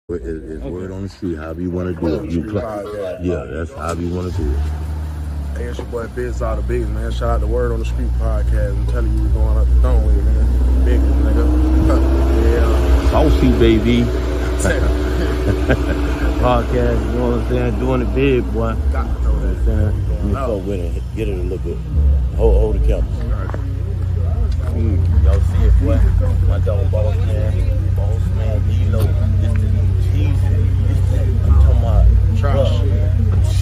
It's word on the street, however you want to do it. Yeah, that's however you want to do it. Hey, it's your boy Biz All the Bigs, man. Shout out to Word on the Street podcast. I'm telling you, we're going up the throne with it, man. Big nigga. Yeah. Saucy, baby. Podcast, you know what I'm saying? Doing it big, boy. Got to know that. Let me fuck with it. Get it a little bit. Hold the camera. Y'all see it, boy? My dog, Boss Man, D-Lo. This the new cheesy. I'm talking about shark shit.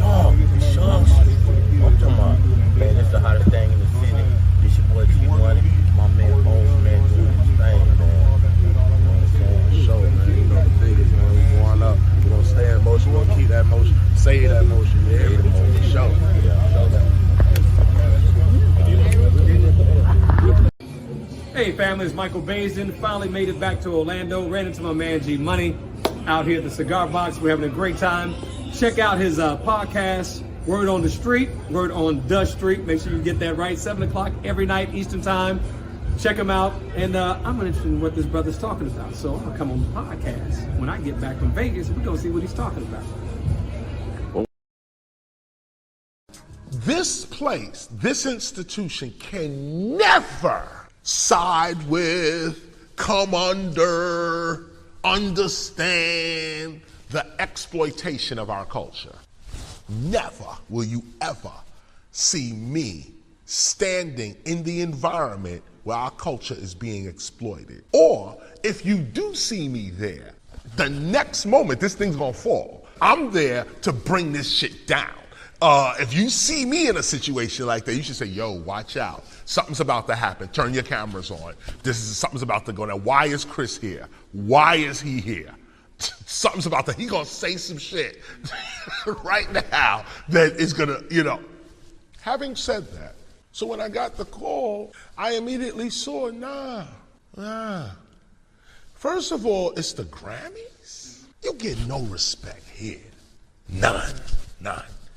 I'm talking about, man, this the hottest thing in the city. This your boy T-Money. My man, Boss Man, doing his thing, man. You know what I'm saying? Show, man. You know the biggest, man. We going up. We're going to stay in motion. We're going to keep that motion. Say that motion. Yeah, Say the motion. Show. Yeah, show that. Hey family, it's Michael Baisden. Finally made it back to Orlando. Ran into my man G Money out here at the Cigar Box. We're having a great time. Check out his podcast, Word on the Street, Word on the Street. Make sure you get that right. 7 o'clock every night Eastern Time. Check him out. And I'm interested in what this brother's talking about. So I'm going to come on the podcast. When I get back from Vegas, we're going to see what he's talking about. This place, this institution can never side with, come under, understand the exploitation of our culture. Never will you ever see me standing in the environment where our culture is being exploited. Or if you do see me there, the next moment this thing's gonna fall. I'm there to bring this shit down. If you see me in a situation like that, you should say, yo, watch out. Something's about to happen. Turn your cameras on. Something's about to go down. Why is Chris here? Why is he here? Something's about to, he gonna say some shit right now that is gonna, Having said that, so when I got the call, I immediately saw, nah. First of all, it's the Grammys. You get no respect here. None.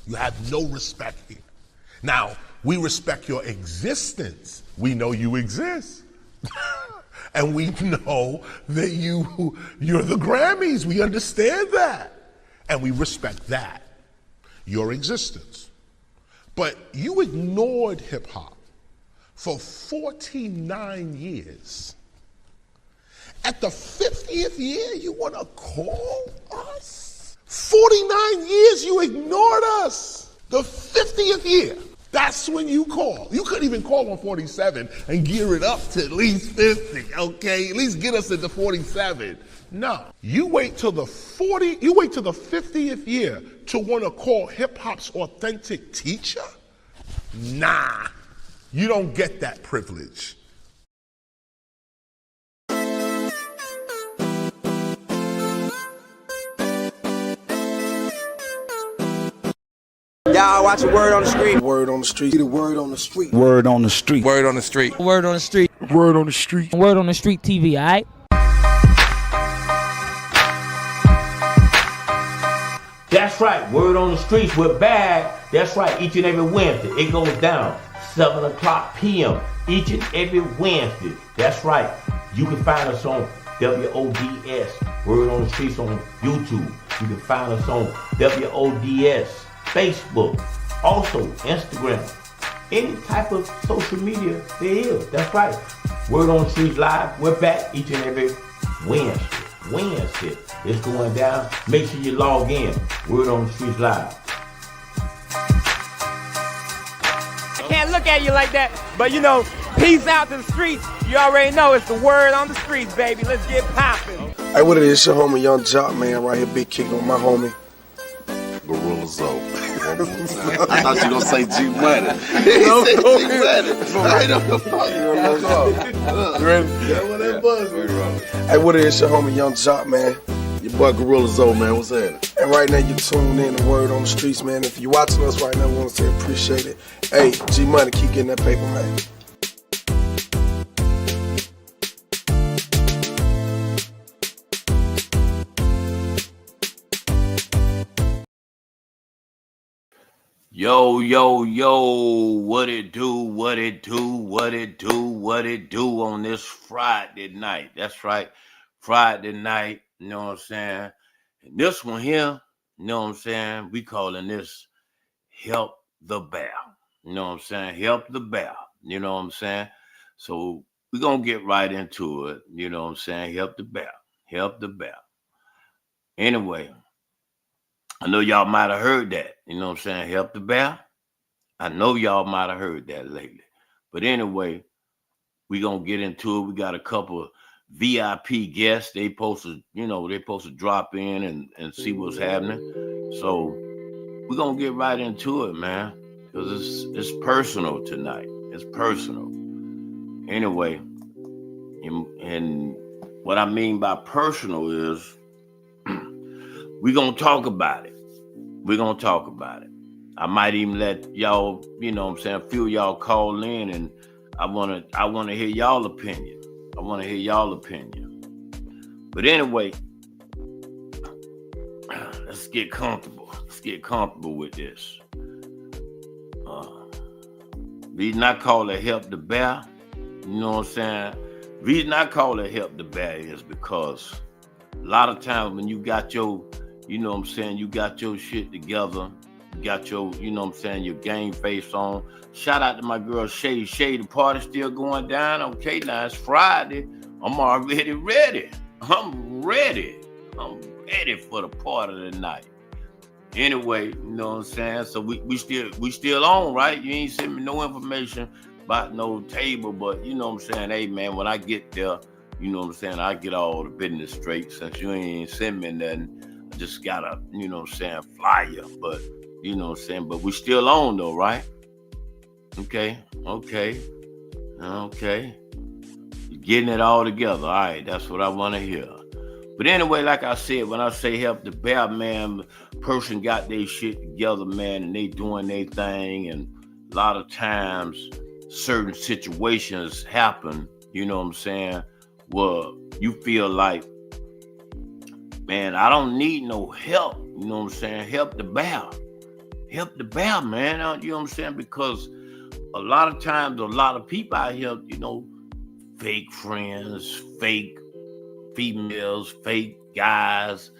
You have no respect here. Now, we respect your existence. We know you exist. And we know that you're the Grammys. We understand that. And we respect that, your existence. But you ignored hip hop for 49 years. At the 50th year, you want to call us? 49 years you ignored us. The 50th year, that's when you call. You couldn't even call on 47 and gear it up to at least 50, okay? At least get us into 47. No, you wait till the 50th year to want to call hip hop's authentic teacher? Nah, you don't get that privilege. Y'all watching Word on the Street. Word on the street. The word on the street. Word on the street. Word on the Street. Word on the Street. Word on the street. Word on the Street TV, alright? That's right, Word on the Streets, we're back. That's right, each and every Wednesday. It goes down 7 o'clock p.m. each and every Wednesday. That's right. You can find us on WODS, Word on the Streets on YouTube. You can find us on WODS, Facebook, also Instagram. Any type of social media there is. That's right. Word on the Streets Live. We're back each and every Wednesday. It's going down. Make sure you log in. Word on the Streets Live. I can't look at you like that, but peace out to the streets. You already know it's the Word on the Streets, baby. Let's get popping. Hey, what it is? It's your homie Young Jock, man, right here, big kick on my homie. Gorilla Zoe. I thought you were going to say G Money. He said G Money. Right on the fuck. You ready? Yeah, what that buzz is. Hey, what it is? It's your homie Young Jock, man. Your boy Gorilla Zoe, man. What's happening? And right now, you tuned in to Word on the Streets, man. If you're watching us right now, we want to say appreciate it. Hey, G Money, keep getting that paper, man. Yo, what it do on this Friday night. That's right, Friday night, you know what I'm saying? And this one here, you know what I'm saying? We calling this Help the Bear. You know what I'm saying? Help the Bear. You know what I'm saying? So we're going to get right into it. You know what I'm saying? Help the Bear. Help the Bear. Anyway, I know y'all might have heard that. You know what I'm saying? Help the Bear. I know y'all might have heard that lately. But anyway, we're going to get into it. We got a couple of VIP guests. They supposed to drop in and see what's happening. So we're going to get right into it, man, because it's personal tonight. It's personal. Anyway, and what I mean by personal is we're going to talk about it. We're going to talk about it. I might even let y'all, you know what I'm saying, a few of y'all call in, and I want to hear y'all opinion. I want to hear y'all opinion. But anyway, let's get comfortable. Let's get comfortable with this. Reason I call it Help the Bear, you know what I'm saying? Reason I call it Help the Bear is because a lot of times when you got your, you know what I'm saying, you got your shit together, you got your, you know what I'm saying, your game face on. Shout out to my girl Shay. Shay, the party's still going down. Okay, now it's Friday. I'm already ready. I'm ready for the party tonight. Anyway, you know what I'm saying? So we still on, right? You ain't send me no information about no table, but you know what I'm saying? Hey man, when I get there, you know what I'm saying, I get all the business straight. Since you ain't send me nothing, I just gotta, you know what I'm saying, flyer. But you know what I'm saying? But we still on though, right? Okay. You're getting it all together. All right, that's what I want to hear. But anyway, like I said, when I say Help the Bear, man, person got their shit together, man, and they doing their thing. And a lot of times, certain situations happen, you know what I'm saying, where you feel like, man, I don't need no help, you know what I'm saying, help the bear. Help the bear, man, you know what I'm saying, because a lot of times, a lot of people out here, you know, fake friends, fake females, fake guys,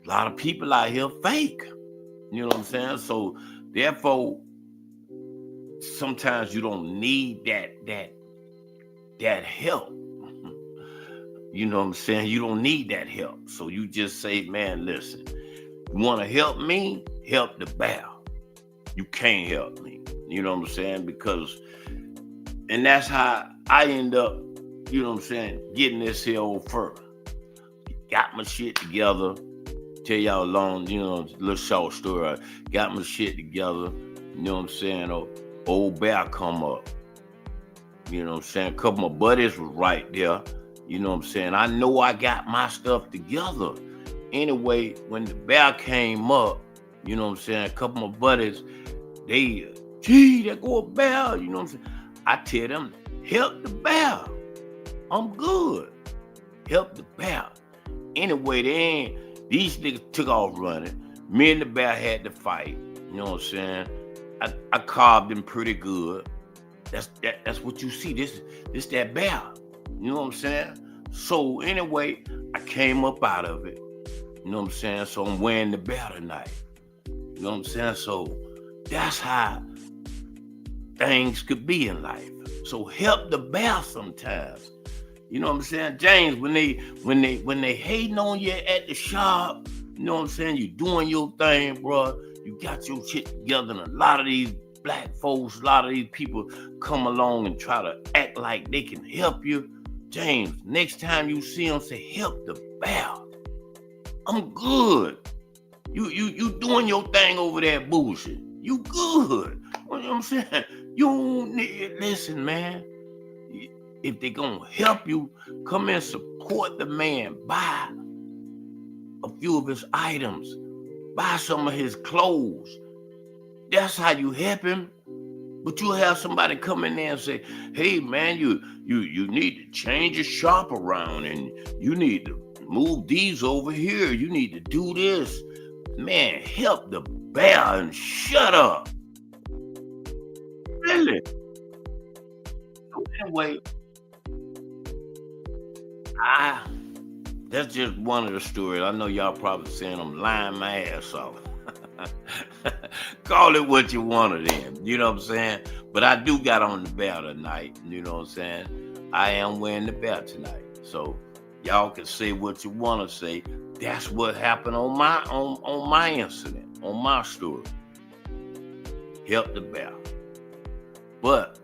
a lot of people out here fake, you know what I'm saying? So therefore, sometimes you don't need that help. You know what I'm saying? You don't need that help. So you just say, man, listen, you want to help me? Help the bear. You can't help me. You know what I'm saying? Because, and that's how I end up, you know what I'm saying, getting this here old fur. Got my shit together. Tell y'all a long, you know, little short story. Got my shit together. You know what I'm saying? Old bear come up. You know what I'm saying? A couple of my buddies was right there. You know what I'm saying? I know I got my stuff together. Anyway, when the bear came up, you know what I'm saying? A couple of my buddies, they, there go a bear. You know what I'm saying? I tell them, help the bear. I'm good. Help the bear. Anyway, these niggas took off running. Me and the bear had to fight. You know what I'm saying? I carved them pretty good. That's what you see. This that bear. You know what I'm saying? So anyway, I came up out of it. You know what I'm saying? So I'm wearing the bear tonight. You know what I'm saying? So that's how things could be in life. So help the bear sometimes. You know what I'm saying? James, when they hating on you at the shop, you know what I'm saying? You doing your thing, bro. You got your shit together, and a lot of these black folks, a lot of these people come along and try to act like they can help you. James, next time you see them, say, help the bear. I'm good. You doing your thing over there bullshit. You good. You know what I'm saying? You don't need, listen, man. If they gonna help you, come and support the man. Buy a few of his items. Buy some of his clothes. That's how you help him. But you'll have somebody come in there and say, hey man, you need to change your shop around, and you need to move these over here. You need to do this. Man, help the bear and shut up. Really? So anyway, that's just one of the stories. I know y'all probably saying I'm lying my ass off. Call it what you want to then. You know what I'm saying? But I do got on the belt tonight. You know what I'm saying? I am wearing the belt tonight. So y'all can say what you want to say. That's what happened on my incident, on my story. Help the belt. But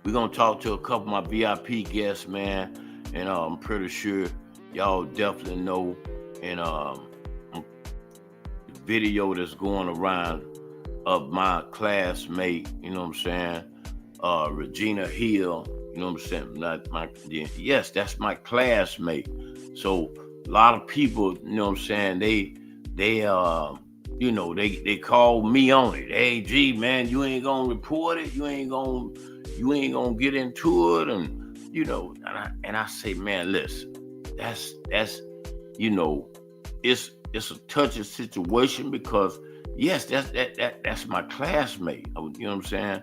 we're going to talk to a couple of my VIP guests, man. And I'm pretty sure y'all definitely know. And the video that's going around of my classmate, you know what I'm saying? Regina Hill, you know what I'm saying? Not my, yes, that's my classmate. So a lot of people, you know what I'm saying? They call me on it. Hey, G, man, you ain't gonna report it. You ain't gonna get into it. And, you know, and I say, man, listen, that's, you know, it's a touchy situation because yes, that's my classmate. You know what I'm saying?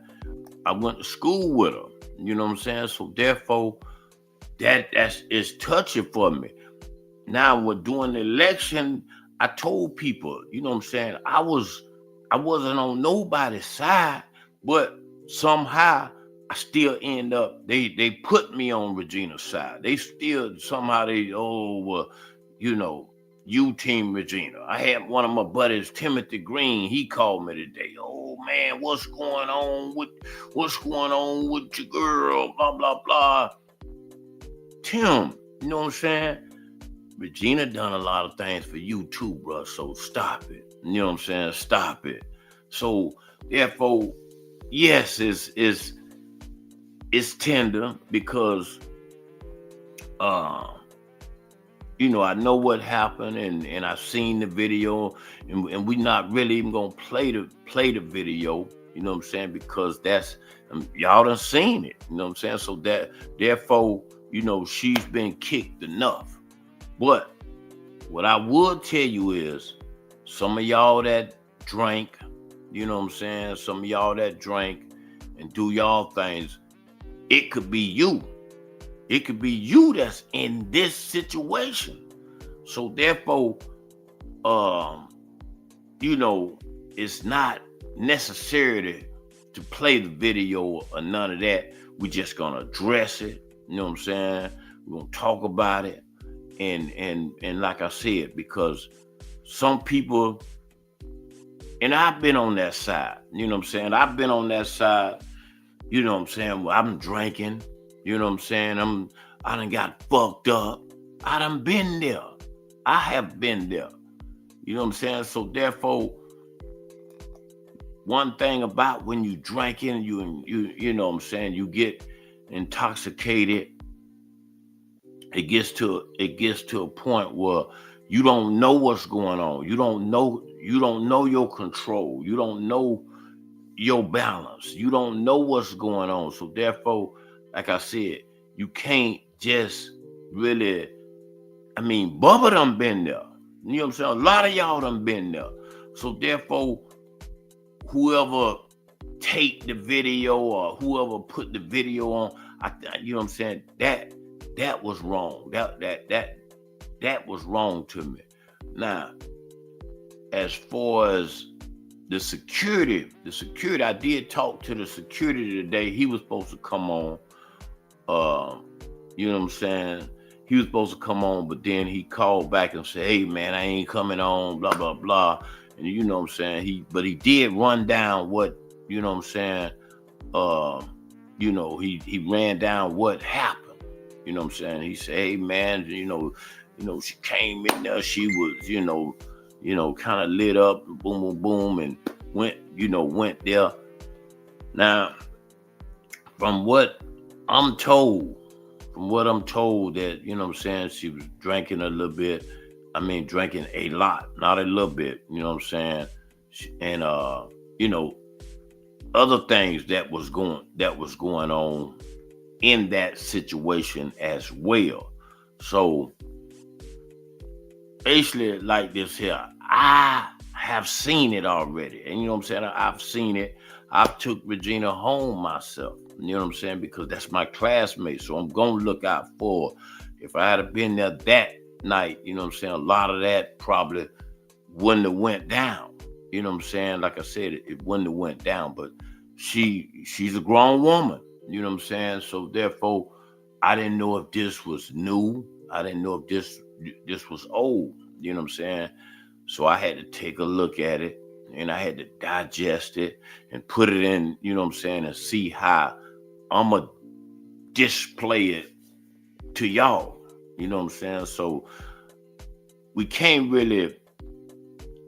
I went to school with her. You know what I'm saying? So therefore, it's touchy for me. Now, during the election, I told people, you know what I'm saying? I wasn't on nobody's side, but somehow I still end up. They put me on Regina's side. They still somehow you know. You team Regina. I had one of my buddies, Timothy Green. He called me today. Oh man, what's going on with your girl? Blah blah blah. Tim, you know what I'm saying? Regina done a lot of things for you too, bro. So stop it. You know what I'm saying? Stop it. So therefore, yes, it's tender because you know, I know what happened and I've seen the video and we're not really even gonna play the video, you know what I'm saying? Because that's y'all done seen it, you know what I'm saying? So that therefore, you know, she's been kicked enough. But what I would tell you is some of y'all that drank, you know what I'm saying? Some of y'all that drank and do y'all things, it could be you. It could be you that's in this situation. So therefore, you know, it's not necessary to play the video or none of that. We're just gonna address it. You know what I'm saying? We're gonna talk about it. And like I said, because some people, and I've been on that side, you know what I'm saying? I've been on that side, you know what I'm saying? Well, I'm drinking. You know what I'm saying? I done got fucked up. I done been there. I have been there. You know what I'm saying? So therefore, one thing about when you drinking, you know what I'm saying, you get intoxicated. It gets to a point where you don't know what's going on. You don't know your control. You don't know your balance. You don't know what's going on. So therefore, like I said, you can't just really, I mean, Bubba done been there. You know what I'm saying? A lot of y'all done been there. So therefore, whoever take the video or whoever put the video on, you know what I'm saying? That was wrong. That was wrong to me. Now, as far as the security, I did talk to the security today. He was supposed to come on. You know what I'm saying? He was supposed to come on, but then he called back and said, hey man, I ain't coming on, blah, blah, blah. And you know what I'm saying? He did run down what, you know what I'm saying? You know, he ran down what happened. You know what I'm saying? He said, hey man, you know, she came in there, she was, you know, kind of lit up, boom, boom, boom, and went there. Now, from what I'm told that, you know what I'm saying, she was drinking a little bit. I mean, drinking a lot, not a little bit, you know what I'm saying? And, you know, other things that was going on in that situation as well. So, basically like this here, I have seen it already. And you know what I'm saying? I've seen it. I've took Regina home myself. You know what I'm saying? Because that's my classmate. So I'm going to look out for, if I had been there that night, you know what I'm saying, a lot of that probably wouldn't have went down. You know what I'm saying? Like I said, it wouldn't have went down, but she's a grown woman, you know what I'm saying? So therefore, I didn't know if this was new. I didn't know if this was old, you know what I'm saying? So I had to take a look at it, and I had to digest it and put it in, you know what I'm saying, and see how I'm going to display it to y'all, you know what I'm saying? So we can't really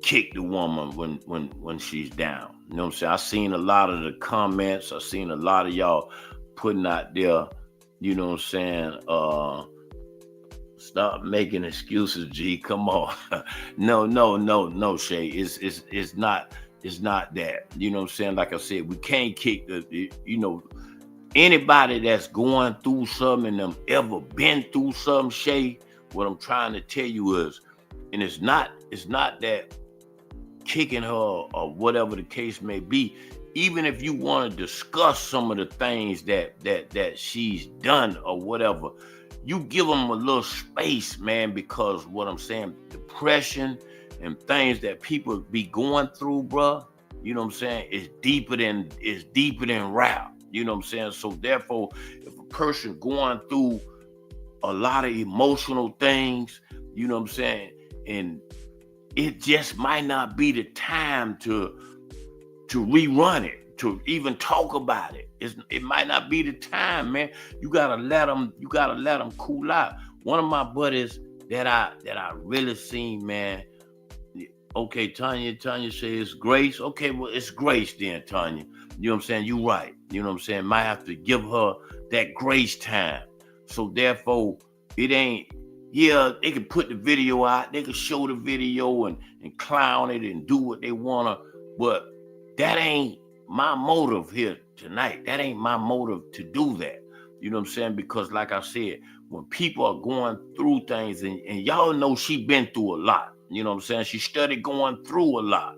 kick the woman when she's down, you know what I'm saying? I seen a lot of the comments. I seen a lot of y'all putting out there, you know what I'm saying, stop making excuses, G. Come on. No, Shay. It's not that. You know what I'm saying? Like I said, we can't kick anybody that's going through something and them ever been through something, Shay. What I'm trying to tell you is, and it's not that kicking her or whatever the case may be. Even if you want to discuss some of the things that she's done or whatever, you give them a little space, man, because what I'm saying, depression and things that people be going through, bruh, you know what I'm saying, is deeper than rap, you know what I'm saying? So therefore, if a person going through a lot of emotional things, you know what I'm saying, and it just might not be the time to rerun it, to even talk about it. It might not be the time, man. You gotta let them cool out. One of my buddies that I really seen, man. Okay, Tanya says it's Grace. Okay, well, it's Grace then, Tanya. You know what I'm saying? You right. You know what I'm saying? Might have to give her that grace time. So therefore, it ain't, yeah, they can put the video out, they can show the video and clown it and do what they wanna, but that ain't my motive here tonight. That ain't my motive to do that. You know what I'm saying? Because like I said, when people are going through things, and y'all know she been through a lot. You know what I'm saying? She started going through a lot,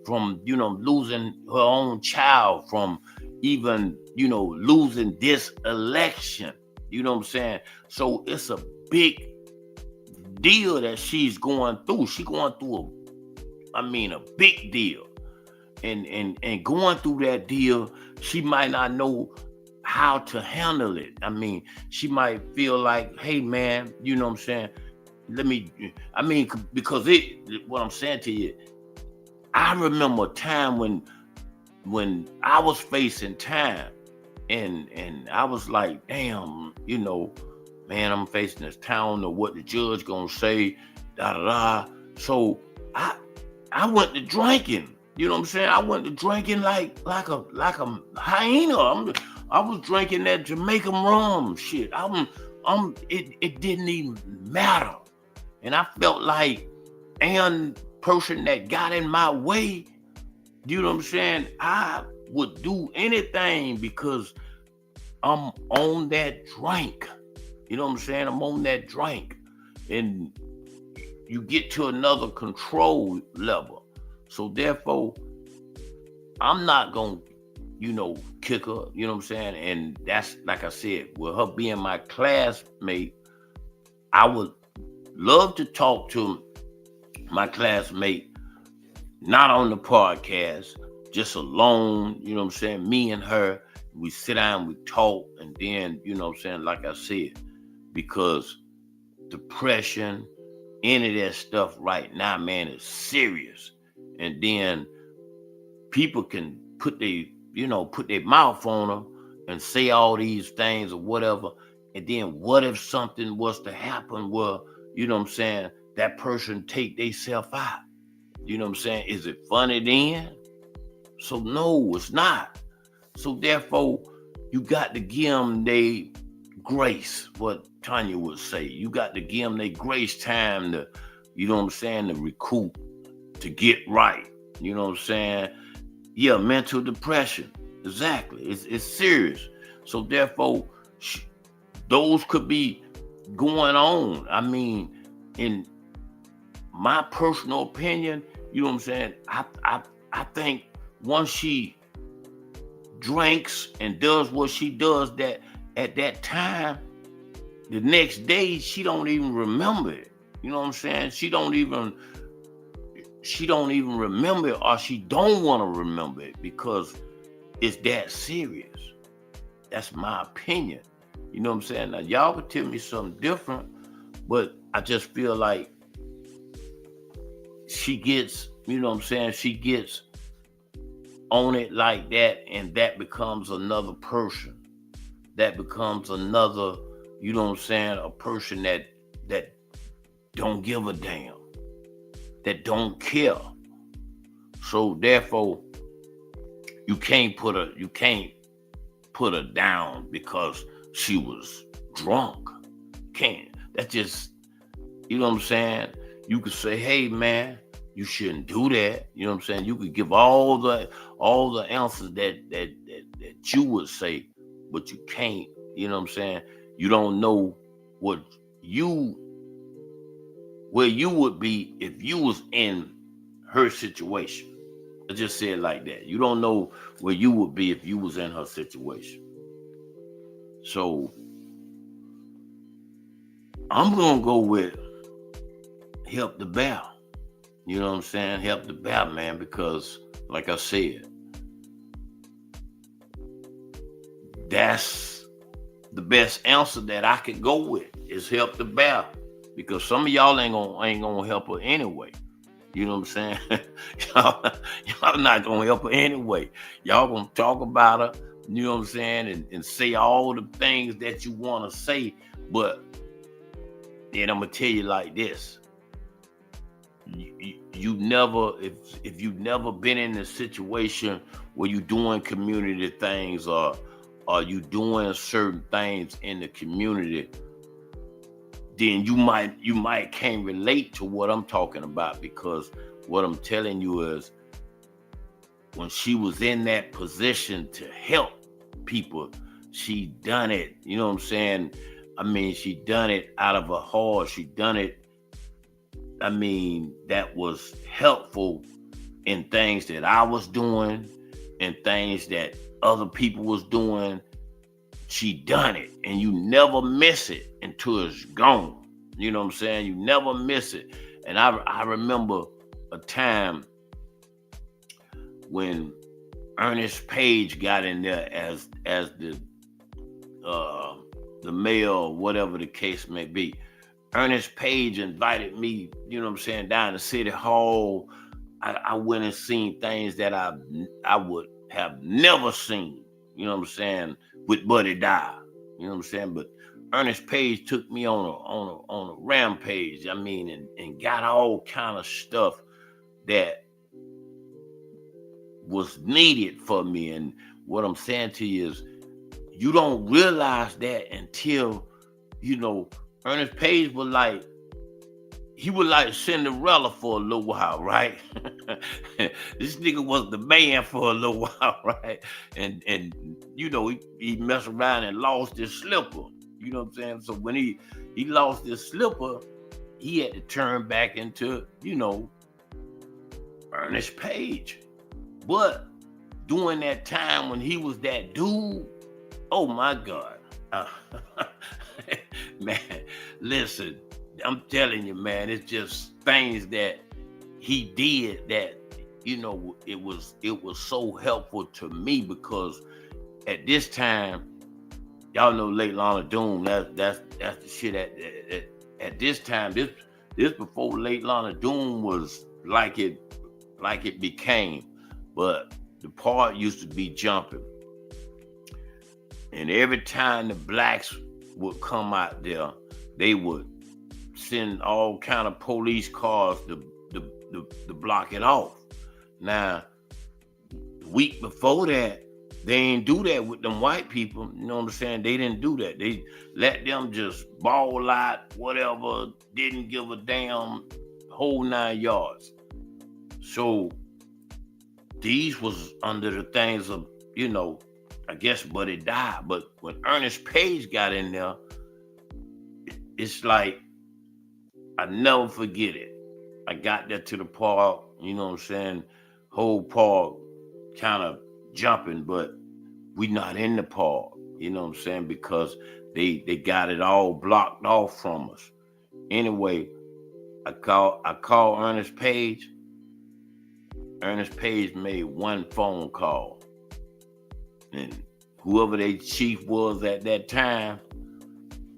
from, you know, losing her own child, from even, you know, losing this election. You know what I'm saying? So it's a big deal that she's going through. She's going through a big deal. And going through that deal, she might not know how to handle it. I mean, she might feel like, hey man, you know what I'm saying? Because what I'm saying to you, I remember a time when I was facing time, and I was like, damn, you know, man, I'm facing this town, or what the judge gonna say, So I went to drinking. You know what I'm saying? I went to drinking like a hyena. I was drinking that Jamaican rum shit. It didn't even matter. And I felt like any person that got in my way, you know what I'm saying, I would do anything because I'm on that drink. You know what I'm saying? I'm on that drink. And you get to another control level. So therefore, I'm not going to, you know, kick her, you know what I'm saying? And that's, like I said, with her being my classmate, I would love to talk to my classmate, not on the podcast, just alone, you know what I'm saying? Me and her, we sit down, we talk, and then, you know what I'm saying, like I said, because depression, any of that stuff right now, man, is serious. And then people can put their mouth on her and say all these things or whatever. And then what if something was to happen where, you know what I'm saying, that person take themselves out? You know what I'm saying? Is it funny then? So no, it's not. So therefore, you got to give them their grace, what Tanya would say. You got to give them their grace time to, you know what I'm saying, to recoup, to get right. You know what I'm saying? Yeah, mental depression. Exactly. It's serious. So therefore, those could be going on. I mean, in my personal opinion, you know what I'm saying, I think once she drinks and does what she does, that at that time, the next day she don't even remember it. You know what I'm saying? She don't even remember it, or she don't want to remember it because it's that serious. That's my opinion. You know what I'm saying? Now y'all could tell me something different, but I just feel like she gets, you know what I'm saying? She gets on it like that, and that becomes another person. That becomes another, you know what I'm saying? A person that don't give a damn, that don't care. So therefore, you can't put her down because she was drunk. Can't. That's just, you know what I'm saying? You could say, hey man, you shouldn't do that. You know what I'm saying? You could give all the answers that you would say, but you can't. You know what I'm saying? You don't know where you would be if you was in her situation. I just say it like that. You don't know where you would be if you was in her situation. So I'm gonna go with Help the Bear. You know what I'm saying? Help the Bear, man, because like I said, that's the best answer that I could go with is Help the Bear. Because some of y'all ain't gonna help her anyway. You know what I'm saying? y'all not gonna help her anyway. Y'all gonna talk about her, you know what I'm saying, and say all the things that you wanna say, but then I'm gonna tell you like this. You never, if you've never been in a situation where you doing community things or you doing certain things in the community, then you might can't relate to what I'm talking about, because what I'm telling you is when she was in that position to help people, she done it. You know what I'm saying? I mean, she done it out of her heart. She done it, I mean, that was helpful in things that I was doing and things that other people was doing. She done it, and you never miss it until it's gone. You know what I'm saying? You never miss it. And I remember a time when Ernest Page got in there as the mayor or whatever the case may be. Ernest Page invited me, you know what I'm saying, down to City Hall. I went and seen things that I would have never seen, you know what I'm saying, with Buddy Dye, you know what I'm saying? But Ernest Page took me on a rampage, I mean, and got all kind of stuff that was needed for me. And what I'm saying to you is, you don't realize that until, you know, Ernest Page was like Cinderella for a little while, right? This nigga was the man for a little while, right? And you know, he messed around and lost his slipper. You know what I'm saying? So when he lost his slipper, he had to turn back into, you know, Ernest Page. But during that time when he was that dude, oh my God. Man, listen, I'm telling you, man, it's just things that he did that, you know, it was so helpful to me, because at this time, y'all know Late Lana Doom, that's the shit at this time. This before Late Lana Doom was like it became, but the part used to be jumping. And every time the blacks would come out there, they would send all kind of police cars to block it off. Now, the week before that, they ain't do that with them white people. You know what I'm saying? They didn't do that. They let them just ball out, whatever, didn't give a damn, whole 9 yards. So these was under the things of, you know, I guess Buddy died. But when Ernest Page got in there, it's like, I never forget it. I got there to the park, you know what I'm saying? Whole park kind of jumping, but we not in the park, you know what I'm saying? Because They got it all blocked off from us. Anyway, I called Ernest Page. Ernest Page made one phone call. And whoever their chief was at that time,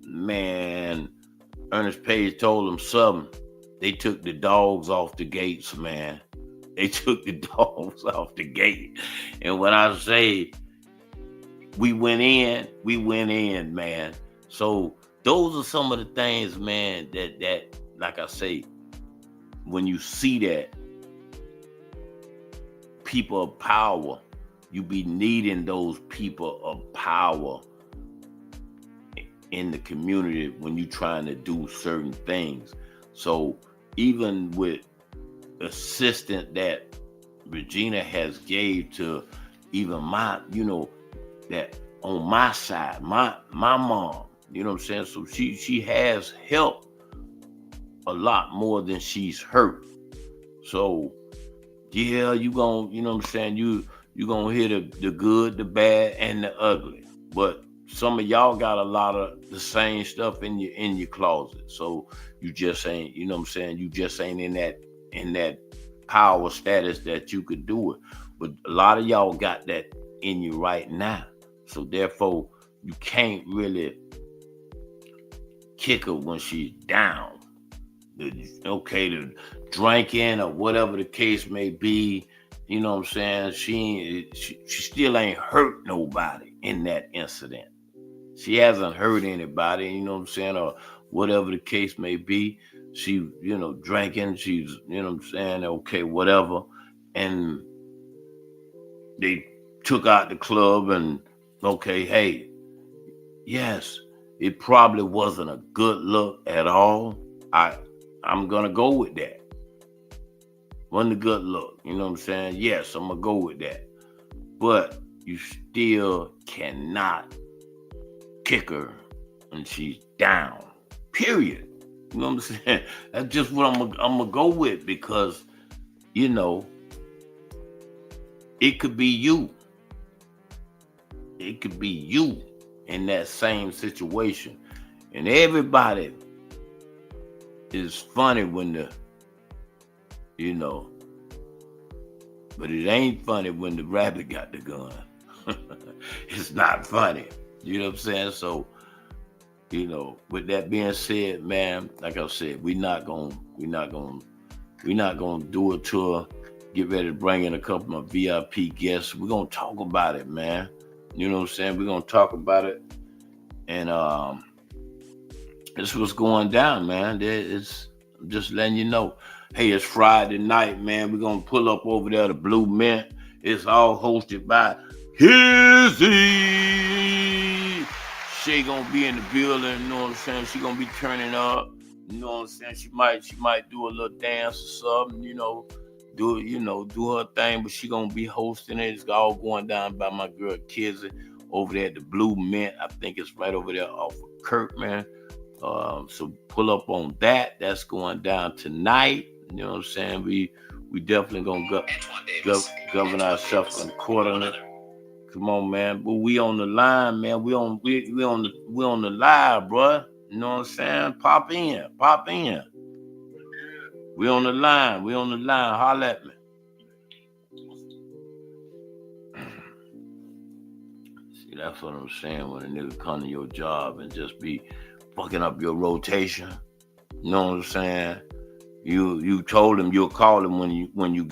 man, Ernest Page told them something. They took the dogs off the gates, man. They took the dogs off the gate. And when I say we went in, man. So those are some of the things, man, that like I say, when you see that, people of power, you be needing those people of power in the community when you trying to do certain things. So even with assistance that Regina has gave to even my, that on my side, my mom, you know what I'm saying? So she has helped a lot more than she's hurt. So yeah, you gonna, you know what I'm saying? You gonna hear the good, the bad, and the ugly. But some of y'all got a lot of the same stuff in your closet. So you just ain't, you know what I'm saying? You just ain't in that power status that you could do it. But a lot of y'all got that in you right now. So therefore, you can't really kick her when she's down. Okay, the drinking or whatever the case may be, you know what I'm saying? She still ain't hurt nobody in that incident. She hasn't hurt anybody, you know what I'm saying? Or whatever the case may be. She, drinking, she's, you know what I'm saying? Okay, whatever. And they took out the club and, okay, hey, yes, it probably wasn't a good look at all. I'm going to go with that. Wasn't a good look, you know what I'm saying? Yes, I'm going to go with that. But you still cannot kick her when she's down, period. You know what I'm saying? That's just what I'm going to go with because, it could be you. It could be you in that same situation. And everybody is funny when but it ain't funny when the rabbit got the gun. It's not funny. You know what I'm saying? So, with that being said, man, like I said, we're not gonna do a tour. Get ready to bring in a couple of VIP guests. We're gonna talk about it, man. You know what I'm saying? We're gonna talk about it. And this is what's going down, man. It's just letting you know. Hey, it's Friday night, man. We're gonna pull up over there to Blue Mint. It's all hosted by Hizzy. She gonna be in the building, you know what I'm saying? She gonna be turning up, you know what I'm saying? She might do a little dance or something, do her thing, but she gonna be hosting it. It's all going down by my girl Kizzy over there at the Blue Mint. I think it's right over there off of Kirkman. So pull up on that. That's going down tonight. You know what I'm saying? We definitely gonna govern ourselves accordingly. Come on, man. But we on the line, man. We on the live, bro. You know what I'm saying? Pop in. We on the line. Holla at me. See, that's what I'm saying when a nigga come to your job and just be fucking up your rotation. You know what I'm saying? You told him you'll call him when you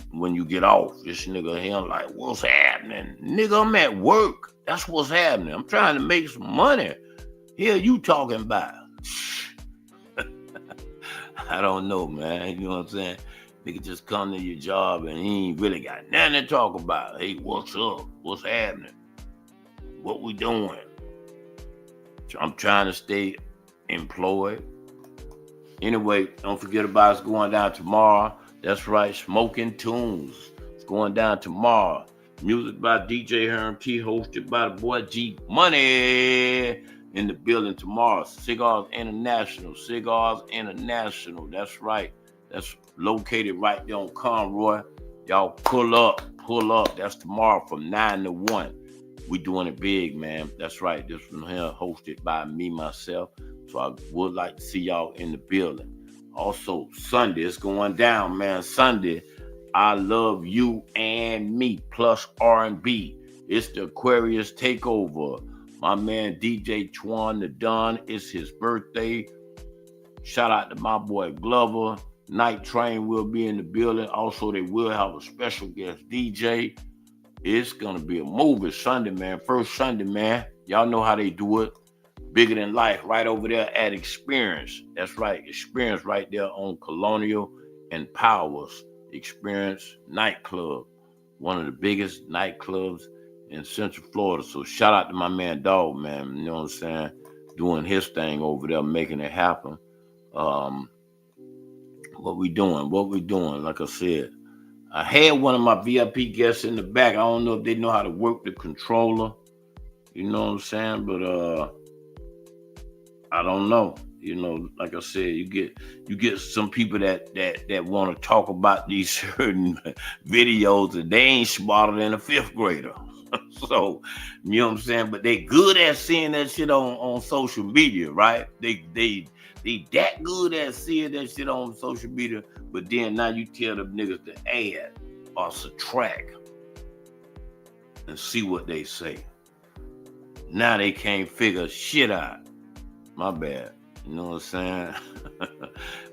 get off. This nigga here like, what's happening? Nigga, I'm at work. That's what's happening. I'm trying to make some money. Here you talking about. I don't know, man. You know what I'm saying? Nigga just come to your job and he ain't really got nothing to talk about. Hey, what's up? What's happening? What we doing? I'm trying to stay employed. Anyway, don't forget about us going down tomorrow. That's right, Smoking Tunes. It's going down tomorrow. Music by DJ Herm T, hosted by the boy G Money. In the building tomorrow. Cigars International. That's right. That's located right there on Conroy. Y'all pull up. That's tomorrow from 9 to 1. We doing it big, man. That's right. This one here hosted by me, myself. So I would like to see y'all in the building. Also, Sunday, it's going down, man. Sunday, I Love You and Me plus R&B. It's the Aquarius Takeover. My man DJ Twan the Don, it's his birthday. Shout out to my boy Glover. Night Train will be in the building. Also, they will have a special guest DJ. It's gonna be a movie Sunday, man. First Sunday, man. Y'all know how they do it. Bigger than life, right over there at Experience. That's right, Experience right there on Colonial and Powers. Experience nightclub, one of the biggest nightclubs in Central Florida. So shout out to my man Dog, man. You know what I'm saying? Doing his thing over there, making it happen. What we doing? Like I said, I had one of my VIP guests in the back. I don't know if they know how to work the controller. You know what I'm saying? But I don't know. You know, like I said, you get some people that want to talk about these certain videos and they ain't smarter than a fifth grader. So, you know what I'm saying? But they good at seeing that shit on social media, right? They that good at seeing that shit on social media, but then now you tell them niggas to add or subtract and see what they say. Now they can't figure shit out. My bad. You know what I'm saying?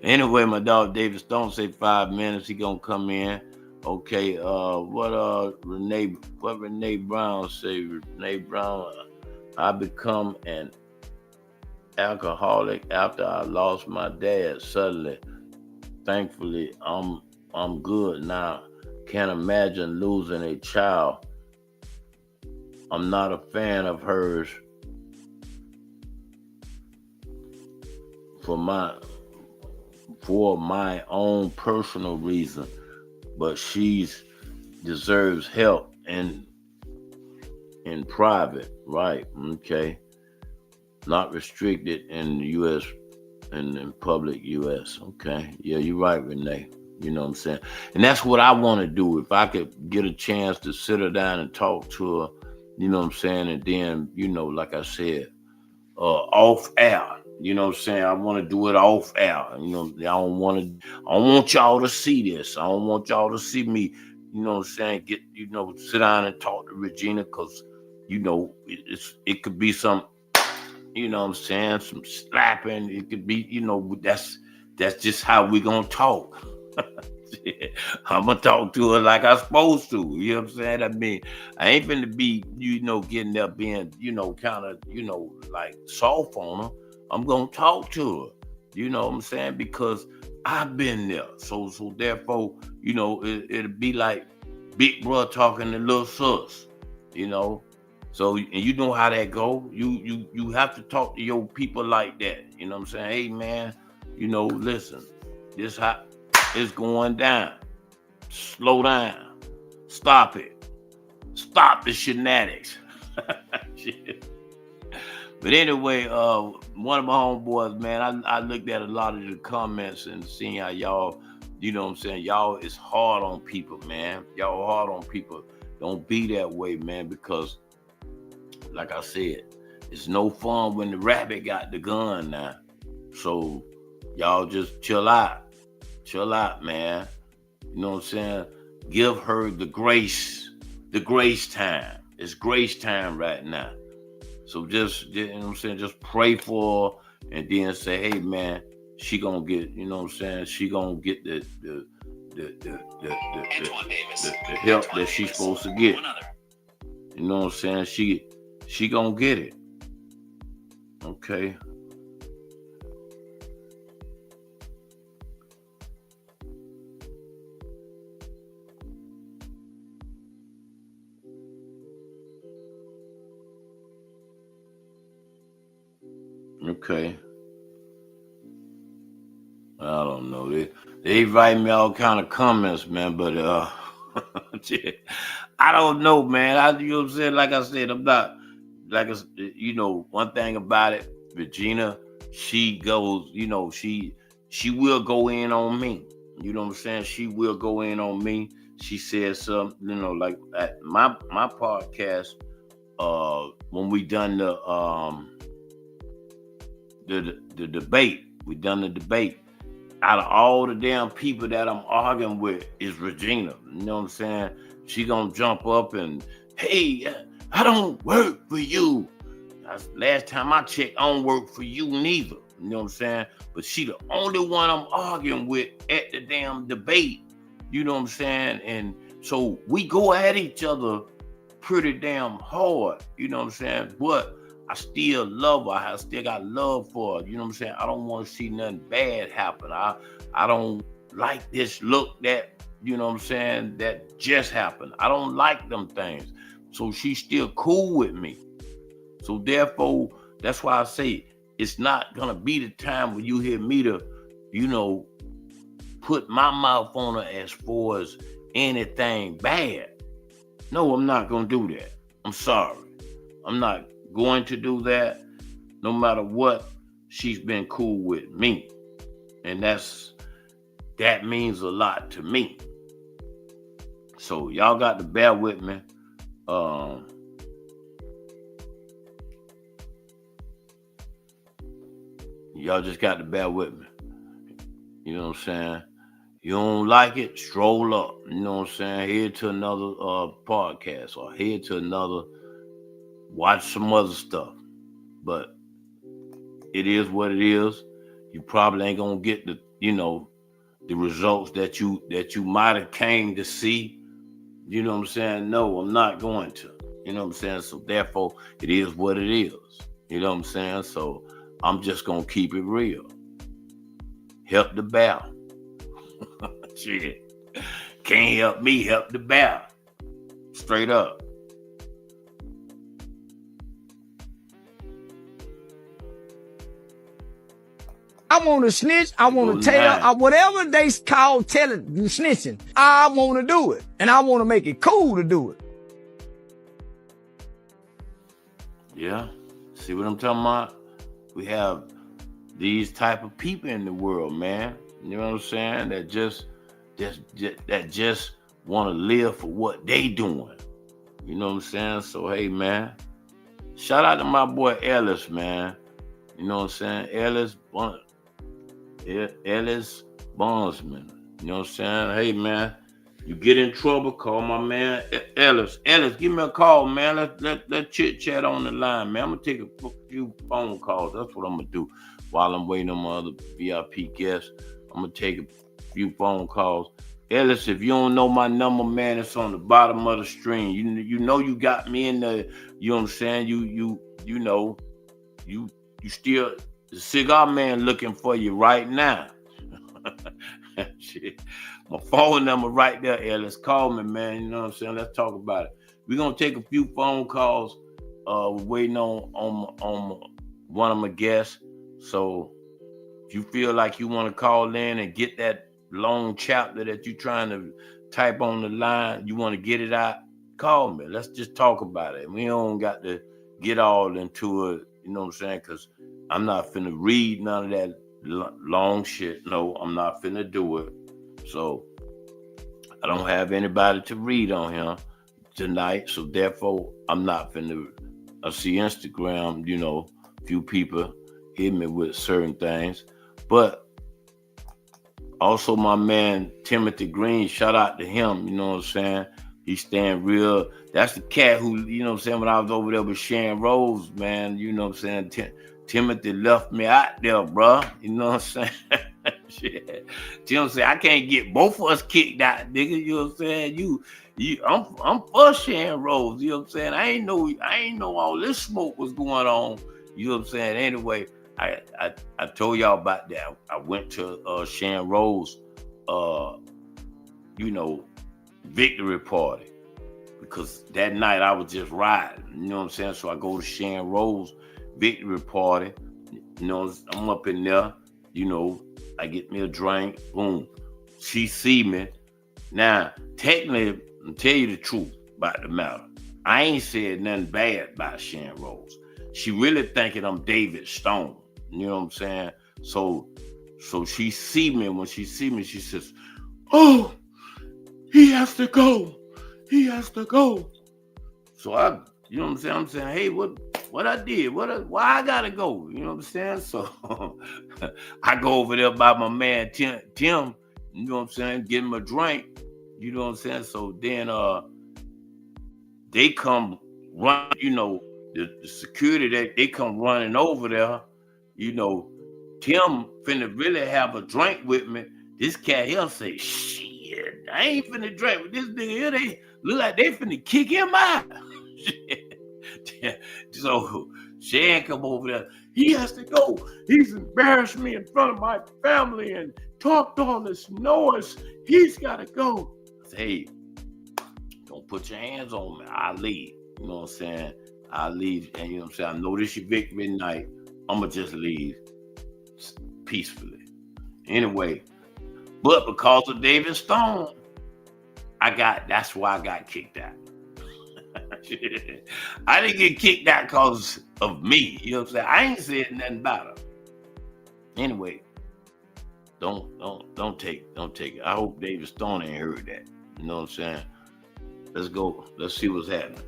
Anyway, my dog David Stone say 5 minutes. He gonna come in. Okay, what Renee Brown say? Renee Brown, I become an alcoholic after I lost my dad suddenly. Thankfully, I'm good now. Can't imagine losing a child. I'm not a fan of hers for my own personal reason, but she deserves help in private, right? Okay. Not restricted in the U.S. and in public U.S. Okay. Yeah, you're right, Renee. You know what I'm saying? And that's what I want to do. If I could get a chance to sit her down and talk to her, you know what I'm saying? And then, you know, like I said, off air. You know what I'm saying? I want to do it off air. You know, I don't want y'all to see this. I don't want y'all to see me, you know what I'm saying, sit down and talk to Regina, because, you know, it could be some, you know what I'm saying, some slapping. It could be, you know, that's just how we gonna talk. I'm gonna talk to her like I'm supposed to. You know what I'm saying? I mean, I ain't finna be, you know, getting there being, you know, kind of, you know, like soft on her. I'm gonna talk to her. You know what I'm saying? Because I've been there. So therefore, you know, it'll be like big bro talking to little sus, you know. So, and you know how that go. You have to talk to your people like that. You know what I'm saying? Hey man, you know, listen, this how it's going down. Slow down. Stop it. Stop the shenanigans. But anyway, one of my homeboys, man, I looked at a lot of the comments and seeing how y'all, you know what I'm saying, y'all is hard on people, man. Y'all hard on people. Don't be that way, man, because like I said, it's no fun when the rabbit got the gun now. So y'all just chill out. Chill out, man. You know what I'm saying? Give her the grace time. It's grace time right now. So just, you know what I'm saying, just pray for her and then say, hey man, she gonna get, you know what I'm saying, she gonna get the help that she's supposed to get. You know what I'm saying? She gonna get it. Okay. Okay. I don't know. They write me all kind of comments, man, but I don't know, man. You know what I'm saying? Like I said, I'm not like you know, one thing about it, Regina, she goes, you know, she will go in on me. You know what I'm saying? She will go in on me. She said something, you know, like at my podcast, when we done the debate, out of all the damn people that I'm arguing with is Regina. You know what I'm saying? She gonna jump up and, hey, I don't work for you. Last time I checked, I don't work for you neither. You know what I'm saying? But she the only one I'm arguing with at the damn debate. You know what I'm saying? And so we go at each other pretty damn hard. You know what I'm saying? But I still love her. I still got love for her. You know what I'm saying? I don't want to see nothing bad happen. I don't like this look that, you know what I'm saying, that just happened. I don't like them things. So she's still cool with me. So therefore, that's why I say it's not going to be the time when you hear me to, you know, put my mouth on her as far as anything bad. No, I'm not going to do that. I'm sorry. I'm not going to do that. No matter what, she's been cool with me. And that means a lot to me. So y'all got to bear with me. Y'all just got to bear with me. You know what I'm saying? You don't like it, stroll up. You know what I'm saying? Head to another podcast or head to another, watch some other stuff. But it is what it is. You probably ain't gonna get the, you know, the results that you might have came to see. You know what I'm saying? No, I'm not going to. You know what I'm saying? So therefore, it is what it is. You know what I'm saying? So I'm just gonna keep it real. Help the bear. Shit. Can't help me, help the bear. Straight up. I want to snitch. I want to tell. Whatever they call telling, snitching, I want to do it. And I want to make it cool to do it. Yeah. See what I'm talking about? We have these type of people in the world, man. You know what I'm saying? That just want to live for what they doing. You know what I'm saying? So, hey, man. Shout out to my boy Ellis, man. You know what I'm saying? Ellis Bondsman. You know what I'm saying? Hey, man, you get in trouble, call my man Ellis. Ellis, give me a call, man. Let's chit chat on the line, man. I'm gonna take a few phone calls. That's what I'm gonna do while I'm waiting on my other VIP guests. I'm gonna take a few phone calls. Ellis, if you don't know my number, man, it's on the bottom of the screen. You know you got me in the. You know what I'm saying? You know you still the cigar man looking for you right now. Shit. My phone number right there, Ellis. Call me, man. You know what I'm saying? Let's talk about it. We're gonna take a few phone calls. We're waiting on one of my guests. So if you feel like you want to call in and get that long chapter that you're trying to type on the line, you want to get it out, call me. Let's just talk about it. We don't got to get all into it, you know what I'm saying? Because I'm not finna read none of that long shit. No, I'm not finna do it. So I don't have anybody to read on here tonight. So therefore, I'm not finna. I see Instagram, you know, a few people hit me with certain things. But also my man, Timothy Green, shout out to him, you know what I'm saying? He's staying real. That's the cat who, you know what I'm saying, when I was over there with Sharon Rose, man, you know what I'm saying? Timothy left me out there, bro. You know what I'm saying? Shit. You know what I'm saying? I can't get both of us kicked out, nigga. You know what I'm saying? I'm for Sharon Rose. You know what I'm saying? I ain't know all this smoke was going on. You know what I'm saying? Anyway, I told y'all about that. I went to Sharon Rose, you know, victory party, because that night I was just riding. You know what I'm saying? So I go to Sharon Rose victory party. You know, I'm up in there. You know, I get me a drink. Boom. She see me. Now, technically, I'll tell you the truth about the matter. I ain't said nothing bad about Sharon Rose. She really thinking I'm David Stone. You know what I'm saying? So she see me. When she see me, she says, "Oh, he has to go. He has to go." So I You know what I'm saying? I'm saying, hey, what I did? Why I gotta go? You know what I'm saying? So I go over there by my man Tim. You know what I'm saying? Give him a drink. You know what I'm saying? So then they come run. You know, the security they come running over there. You know, Tim finna really have a drink with me. This cat here say, shit, I ain't finna drink with this nigga here. They look like they finna kick him out. So Shan come over there. He has to go. He's embarrassed me in front of my family and talked all this noise. He's got to go. I say, hey, don't put your hands on me. I'll leave. You know what I'm saying? I'll leave. And you know what I'm saying? I know this your victory night. I'm going to just leave peacefully. Anyway, but because of David Stone, that's why I got kicked out. I didn't get kicked out because of me. You know what I'm saying? I ain't said nothing about him. Anyway, don't take it. I hope David Stone ain't heard that. You know what I'm saying? Let's go. Let's see what's happening.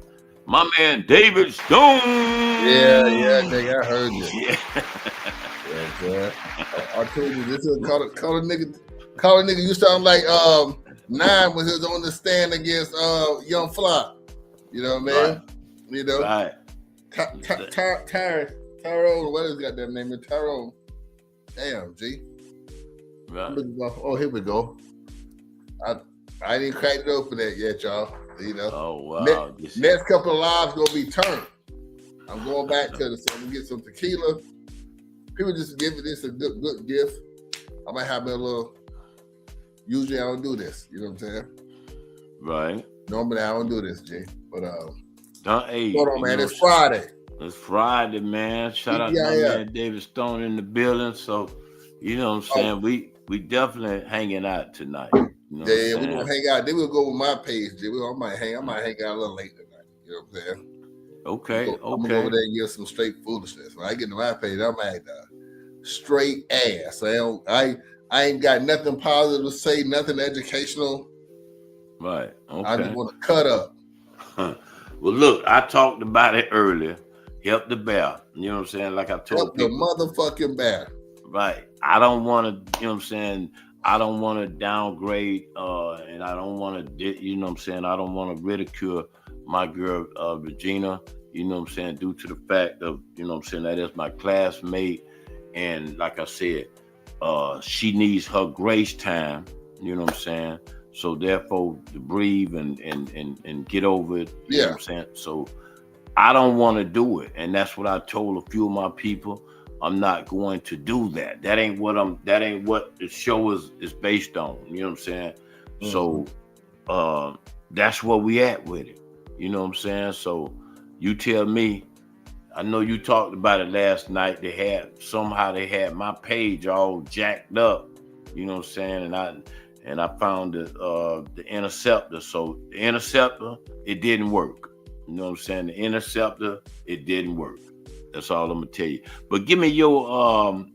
My man David Stone. Yeah, nigga, I heard you. Yeah. Yeah, I told you this is call a nigga. You sound like 9 when he was on the stand against Young Fly. You know what I mean? Right. You know, Right. Tyrone. What is that name? Tyrone. Damn, G. Right. Oh, here we go. I didn't crack it open that yet, y'all. You know. Oh wow. Next couple of lives gonna be turned. I'm going back to the so we get some tequila. People just give this a good gift. I might have a little. Usually I don't do this. You know what I'm saying? Right. Normally I don't do this, G. But hey, hold on, man. It's Friday. It's Friday, man. Shout out to my man David Stone in the building. So, you know what I'm saying? We definitely hanging out tonight. You know we're gonna hang out. Then we'll go with my page, G. I might hang out a little late tonight. You know what I'm saying? Okay. I'm gonna go over there and give some straight foolishness. When I get to my page, I'm like straight ass. I ain't got nothing positive to say, nothing educational. Right. Okay. I just want to cut up. Well, look, I talked about it earlier. Help the bear. You know what I'm saying? Like I told Help people. The motherfucking bear. Right. I don't want to, you know what I'm saying? I don't want to downgrade and I don't want to, you know what I'm saying? I don't want to ridicule my girl, Regina, you know what I'm saying? Due to the fact of, you know what I'm saying? That is my classmate. And like I said, she needs her grace time, you know what I'm saying? So therefore to breathe and get over it, you know what I'm saying? So I don't want to do it. And that's what I told a few of my people. I'm not going to do that. That ain't what the show is based on. You know what I'm saying? Mm-hmm. So that's where we at with it. You know what I'm saying? So you tell me, I know you talked about it last night. They had my page all jacked up, you know what I'm saying? And I found the interceptor. So the interceptor, it didn't work. You know what I'm saying? The interceptor, it didn't work. That's all I'm gonna tell you. But give me your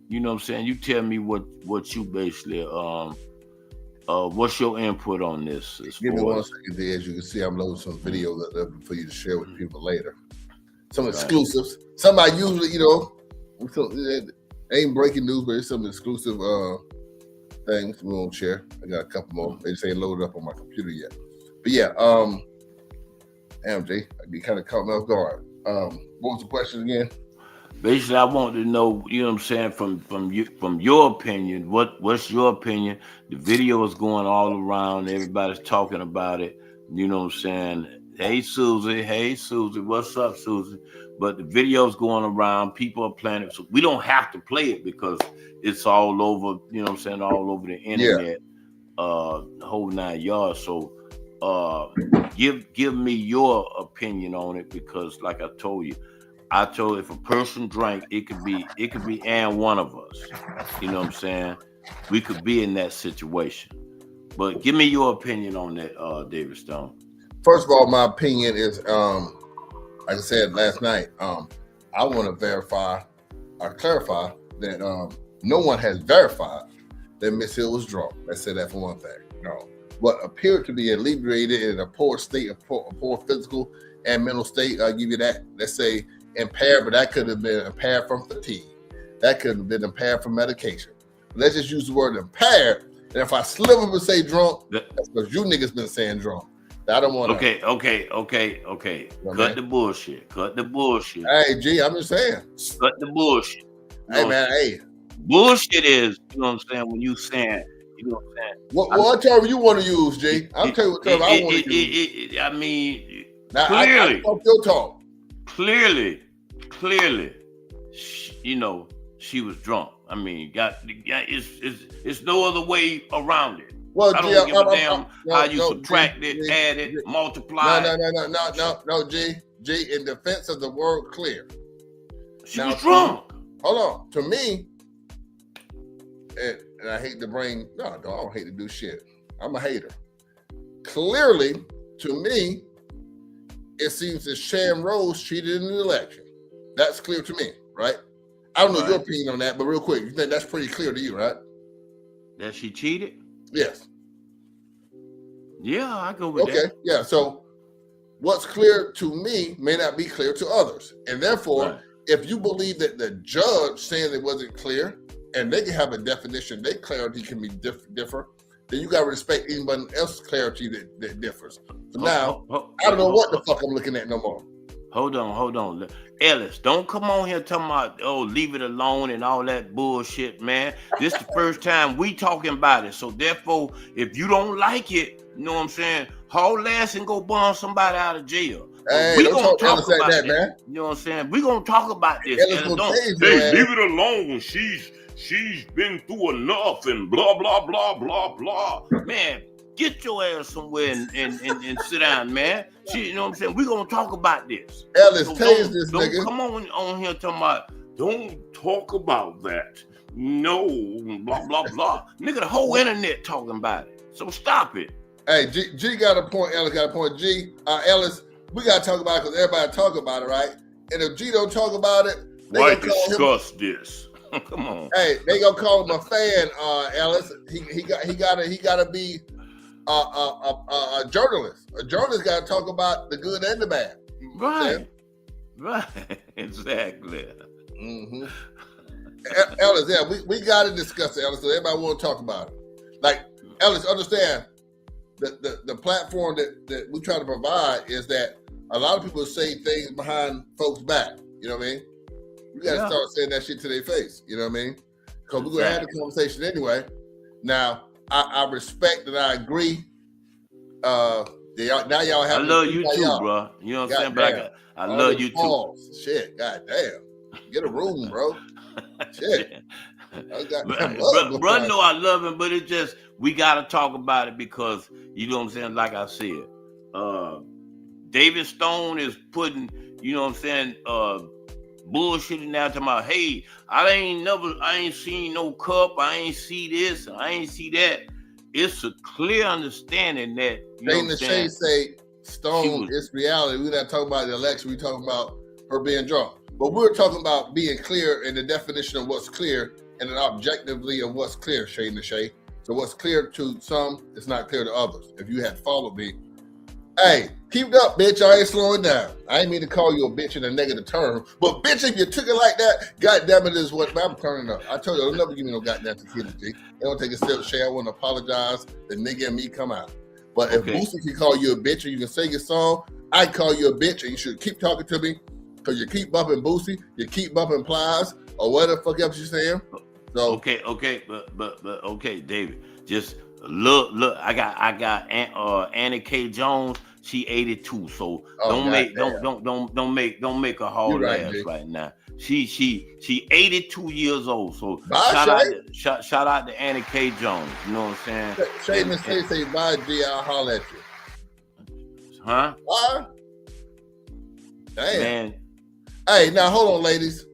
you know what I'm saying? You tell me what you basically what's your input on this? Give me 1 second there. As you can see, I'm loading some videos up for you to share with people later. Some exclusives. Some I usually, you know, ain't breaking news, but it's some exclusive things we won't share. I got a couple more. They just ain't loaded up on my computer yet. But yeah, MJ, you kind of caught me off guard. What was the question again? Basically, I want to know, you know what I'm saying, from your opinion, what's your opinion? The video is going all around, everybody's talking about it, you know what I'm saying? Hey Susie, what's up, Susie? But the video's going around, people are playing it, so we don't have to play it because it's all over, you know what I'm saying, all over the internet, the whole 9 yards. So give me your opinion on it, because like I told you, if a person drank, it could be and one of us. You know what I'm saying? We could be in that situation. But give me your opinion on that, David Stone. First of all, my opinion is, like I said last night, I want to verify or clarify that no one has verified that Miss Hill was drunk. Let's say that for one thing. No. what appeared to be inebriated in a poor state, a poor physical and mental state. I'll give you that. Let's say impaired, but that could have been impaired from fatigue. That could have been impaired from medication. Let's just use the word impaired. And if I slip up and say drunk, that's because you niggas been saying drunk. I don't want to. Okay. Cut the bullshit. Cut the bullshit. Hey, G, I'm just saying. Cut the bullshit. Hey, man, hey. Bullshit is, you know what I'm saying, when you saying, you know what I'm saying. What term you want to use, G? I'll tell you what term I want to use. I mean, now, clearly. I your talk. Clearly, you know, she was drunk. I mean, it's no other way around it. Well, I don't give a damn how you subtract it, add it, multiply. No, G. In defense of the word clear. She was drunk. Hold on. To me, and I hate to bring, I don't hate to do shit. I'm a hater. Clearly, to me, it seems that Sham Rose cheated in the election. That's clear to me, right? I don't know your opinion on that, but real quick, you think that's pretty clear to you, right? That she cheated? Yes. Yeah, I go with that. Okay, yeah. So what's clear to me may not be clear to others. And therefore, if you believe that the judge saying it wasn't clear, and they can have a definition, their clarity can be different, then you got to respect anybody else's clarity that differs. So now, I don't know what the fuck I'm looking at no more. Hold on. Ellis, don't come on here talking about, leave it alone and all that bullshit, man. This the first time we talking about it. So therefore, if you don't like it, you know what I'm saying, haul ass and go bomb somebody out of jail. Hey, we don't gonna talk about that, man. You know what I'm saying? We gonna talk about this. Ellis leave it alone. She's been through enough and blah, blah, blah, blah, blah. Man, get your ass somewhere and sit down, man. You know what I'm saying? We're going to talk about this. Ellis, tase this nigga. Don't come on here talking about, don't talk about that. No, blah, blah, blah. Nigga, the whole internet talking about it. So stop it. Hey, G got a point. Ellis got a point. G, Ellis, we got to talk about it because everybody talk about it, right? And if G don't talk about it, why discuss this? Come on. Hey, they gonna call him a fan, Ellis. He gotta be a journalist. A journalist gotta talk about the good and the bad. Right. Exactly. Mm-hmm. Ellis, yeah, we gotta discuss it, Ellis. So everybody want to talk about it. Like, Ellis, understand the platform that we try to provide is that a lot of people say things behind folks' back. You know what I mean? We got to start saying that shit to their face. You know what I mean? Because we're going to have the conversation anyway. Now, I respect and I agree. Now y'all have. I love you too, bro. You know what I'm saying? But I love you too. Shit, goddamn. Get a room, bro. Shit. Bro, know I love him, but it's just, we got to talk about it because, you know what I'm saying? Like I said, David Stone is putting, you know what I'm saying, bullshitting now talking about, hey, I ain't seen no cup, I ain't see this, I ain't see that. It's a clear understanding that, you know what I'm saying? Say Stone, it's reality. We're not talking about the election, we're talking about her being drunk. But we're talking about being clear in the definition of what's clear and then objectively of what's clear, Shay and Shay. So what's clear to some is not clear to others. If you had followed me, hey, keep it up, bitch. I ain't slowing down. I ain't mean to call you a bitch in a negative term, but bitch, if you took it like that, goddamn it is what I'm turning up. I told you, I'll never give me no goddamn tequila, G. They don't take a step, Shay. I want to apologize. The nigga and me come out. But if Boosie can call you a bitch and you can sing your song, I call you a bitch and you should keep talking to me because you keep bumping Boosie, you keep bumping Plies, or whatever the fuck else you saying. So okay, but okay, David, just look, I got Annie K. Jones. She 82, so don't make her haul ass right now. She 82 years old. So shout out to Annie K. Jones. You know what I'm saying? Say bye, G. I'll holler at you. Huh? Damn. Man. Hey, now hold on, ladies.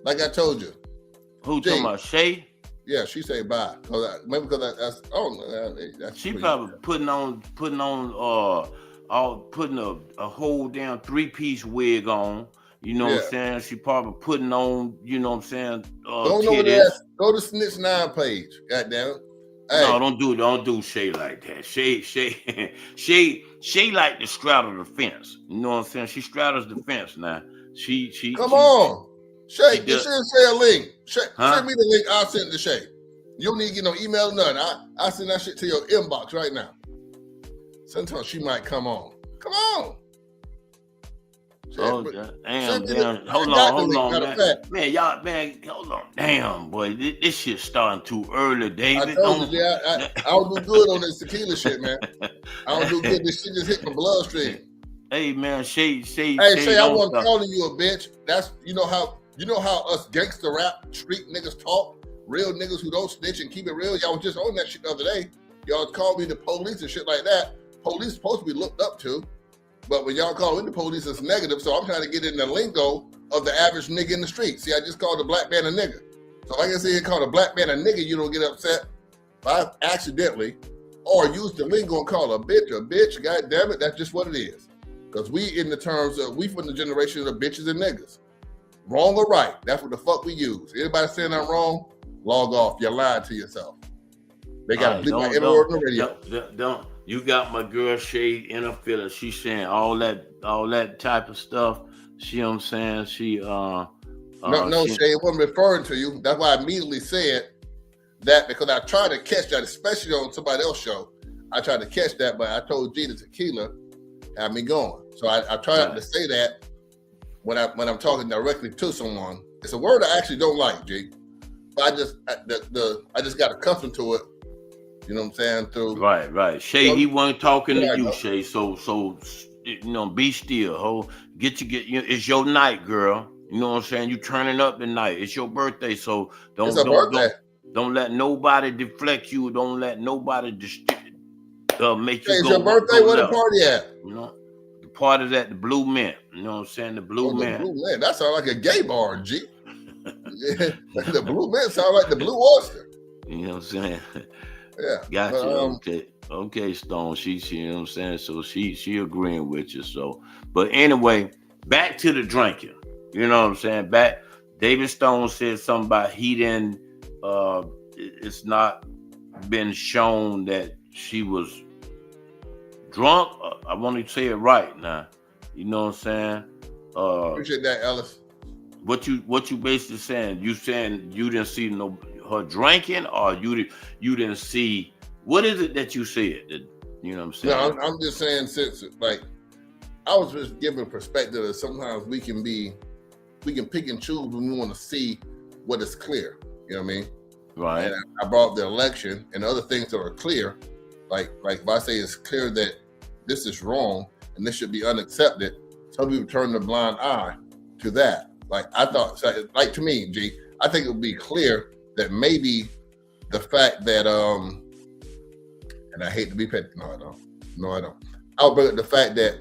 Like I told you. Who talking about Shay? Yeah, she say bye. Maybe because that's she probably putting a whole damn 3-piece wig on. You know what I'm saying? She probably putting on, you know what I'm saying? Don't know what that. Go to Snitch 9 page. Goddamn it. No, don't do Shay like that. Shay like to straddle the fence. You know what I'm saying? She straddles the fence now. Come on. Shay, you shouldn't say a link. Shay, Huh? send me the link. I'll send it to Shay. You don't need to get no email, nothing. I send that shit to your inbox right now. Sometimes she might come on. Come on. Oh, damn. Hold on, man. Y'all, man, hold on. Damn, boy. This shit's starting too early, David. I told you, I don't do good on this tequila shit, man. I don't do good. This shit just hit my bloodstream. Hey, man, Shay, Shay, I wasn't calling you a bitch. That's you know how us gangster rap street niggas talk. Real niggas who don't snitch and keep it real. Y'all was just on that shit the other day. Y'all called me the police and shit like that. Police supposed to be looked up to. But when y'all call in the police, it's negative. So I'm trying to get in the lingo of the average nigga in the street. See, I just called a black man a nigga. So if I can say you call a black man a nigga, you don't get upset if I accidentally or use the lingo and call a bitch. God damn it, that's just what it is. Because we in the terms of, we from the generation of bitches and niggas. Wrong or right, that's what the fuck we use. Anybody saying I'm wrong, log off. You're lying to yourself. They got to bleep my every word on the radio. Don't. You got my girl Shay in her feelings. She's saying all that type of stuff. See what I'm saying? Shay, it wasn't referring to you. That's why I immediately said that, because I tried to catch that, especially on somebody else's show. I tried to catch that, but I told G the tequila had me going. So I tried to say that when I'm talking directly to someone. It's a word I actually don't like, G. But I just got accustomed to it. You know what I'm saying? Through right. Shay, he wasn't talking to you, Shay. So be still. It's your night, girl. You know what I'm saying? You turning up tonight. It's your birthday, so don't let nobody deflect you. Don't let nobody make you go. It's your birthday. Where the party at? You know, the party's at the Blue Mint. You know what I'm saying? The Blue Mint. The Blue Mint. That sounds like a gay bar, G. The Blue Mint sounds like the Blue Oyster. You know what I'm saying? Yeah. Gotcha. Okay, Stone. She, you know what I'm saying? So she agreeing with you. So, but anyway, back to the drinking. You know what I'm saying? David Stone said something about he didn't. It's not been shown that she was drunk. I want to say it right now. You know what I'm saying? Appreciate that, Ellis. What you basically saying? You saying you didn't see her drinking, or you didn't see, what is it that you said? You know what I'm saying? No, I'm just saying, since like I was just giving perspective that sometimes we can pick and choose when we want to see what is clear. You know what I mean? Right. And I brought up the election and other things that are clear. Like if I say it's clear that this is wrong and this should be unaccepted, some people turn the blind eye to that. Like I thought, like to me, G, I think it would be clear that maybe the fact that and I hate to be petty, no I don't. I'll bring up the fact that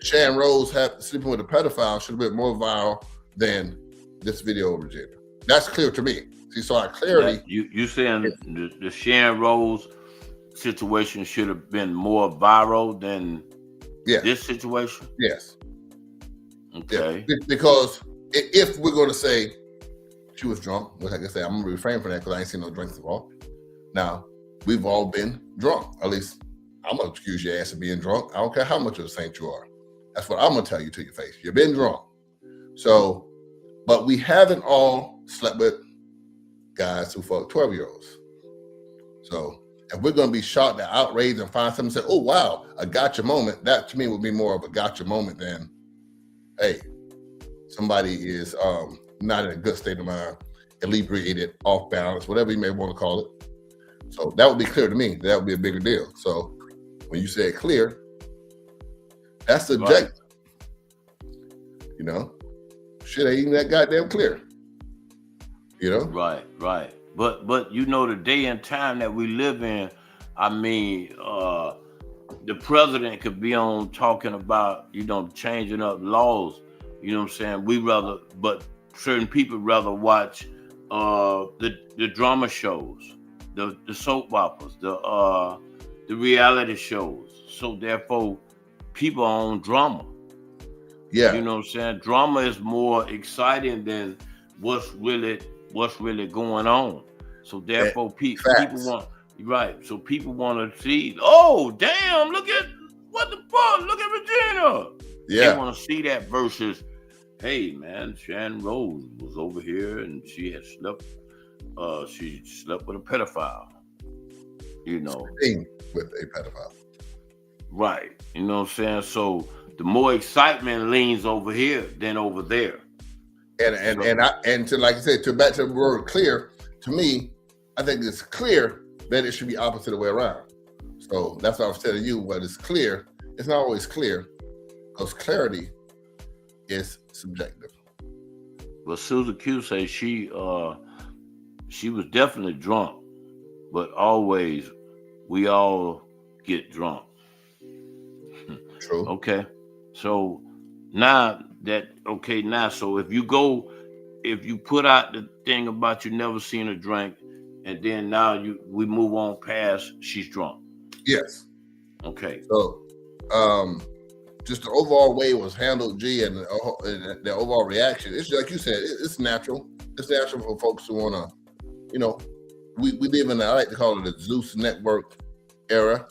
Shan Rose sleeping with a pedophile should have been more viral than this video of Virginia. That's clear to me. See, so our clarity. You saying the Shan Rose situation should have been more viral than this situation? Yes. Okay. Yeah. Because if we're going to say she was drunk, which like I say, I'm going to refrain from that because I ain't seen no drinks involved. Now, we've all been drunk. At least I'm going to excuse your ass for being drunk. I don't care how much of a saint you are. That's what I'm going to tell you to your face. You've been drunk. So, but we haven't all slept with guys who fuck 12-year-olds. So if we're going to be shocked and outraged and find something and say, oh, wow, a gotcha moment, that to me would be more of a gotcha moment than, hey, somebody is not in a good state of mind, inebriated, off balance, whatever you may want to call it. So that would be clear to me. That would be a bigger deal. So when you say clear, that's subjective. Right. You know, shit ain't even that goddamn clear. You know? Right. But you know, the day and time that we live in, I mean, the president could be on talking about, you know, changing up laws. You know what I'm saying? But certain people rather watch the drama shows, the soap operas, the reality shows. So therefore, people are on drama. Yeah. You know what I'm saying? Drama is more exciting than what's really going on. So therefore, people Right. So people want to see, oh, damn, look at what the fuck? Look at Regina. Yeah. They want to see that versus, hey, man, Shannon Rose was over here and she had slept with a pedophile. You know. With a pedophile. Right. You know what I'm saying? So the more excitement leans over here than over there. And to, like I said, to back to the word clear, to me, I think it's clear that it should be opposite the way around. So that's what I was telling you. What is clear, it's not always clear, because clarity is subjective. Well, Susan Q says she was definitely drunk, but always we all get drunk. True. Okay. So now so if you put out the thing about you never seen her drink, and then now we move on past she's drunk. Yes. Okay. So just the overall way it was handled, G, and the overall reaction, it's like you said, it's natural. It's natural for folks who wanna, we live in I like to call it the Zeus network era.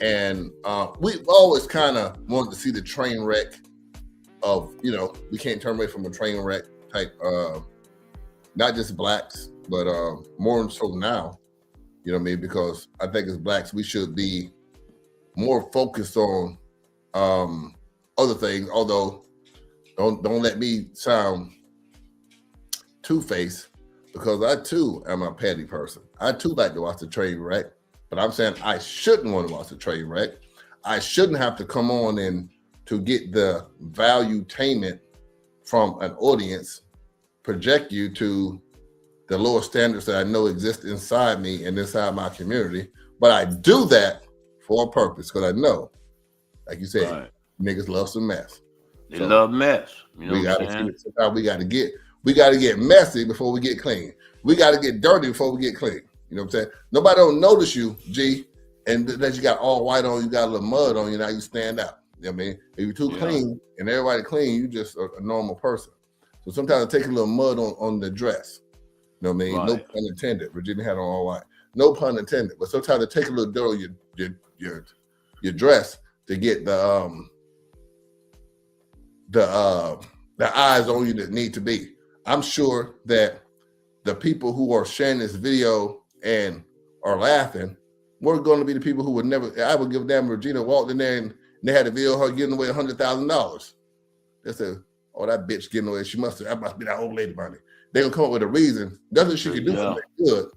And we've always kind of wanted to see the train wreck of, we can't turn away from a train wreck type, not just blacks, but more so now, you know what I mean? Because I think as blacks, we should be more focused on other things, although don't let me sound two-faced, because I too am a petty person. I too like to watch the train wreck. But I'm saying I shouldn't want to watch the train wreck. I shouldn't have to come on and to get the valuetainment from an audience, project you to the lower standards that I know exist inside me and inside my community. But I do that for a purpose, because I know, like you said, right, niggas love some mess. They love mess. You know we gotta get messy before we get clean. We gotta get dirty before we get clean. You know what I'm saying? Nobody don't notice you, G, and that you got all white on, you got a little mud on you, now you stand out. You know what I mean? If you're too clean and everybody clean, you just a normal person. So sometimes it takes a little mud on the dress. You know what I mean? Right. No pun intended. Regina had on all white. No pun intended. But sometimes it takes a little dirt on your dress to get the eyes on you that need to be. I'm sure that the people who are sharing this video and are laughing, we're going to be the people who would never. I would give damn Regina walked in there and they had a video of her giving away $100,000. They said, "Oh, that bitch getting away. That must be that old lady money." They're gonna come up with a reason. Nothing she could do something good.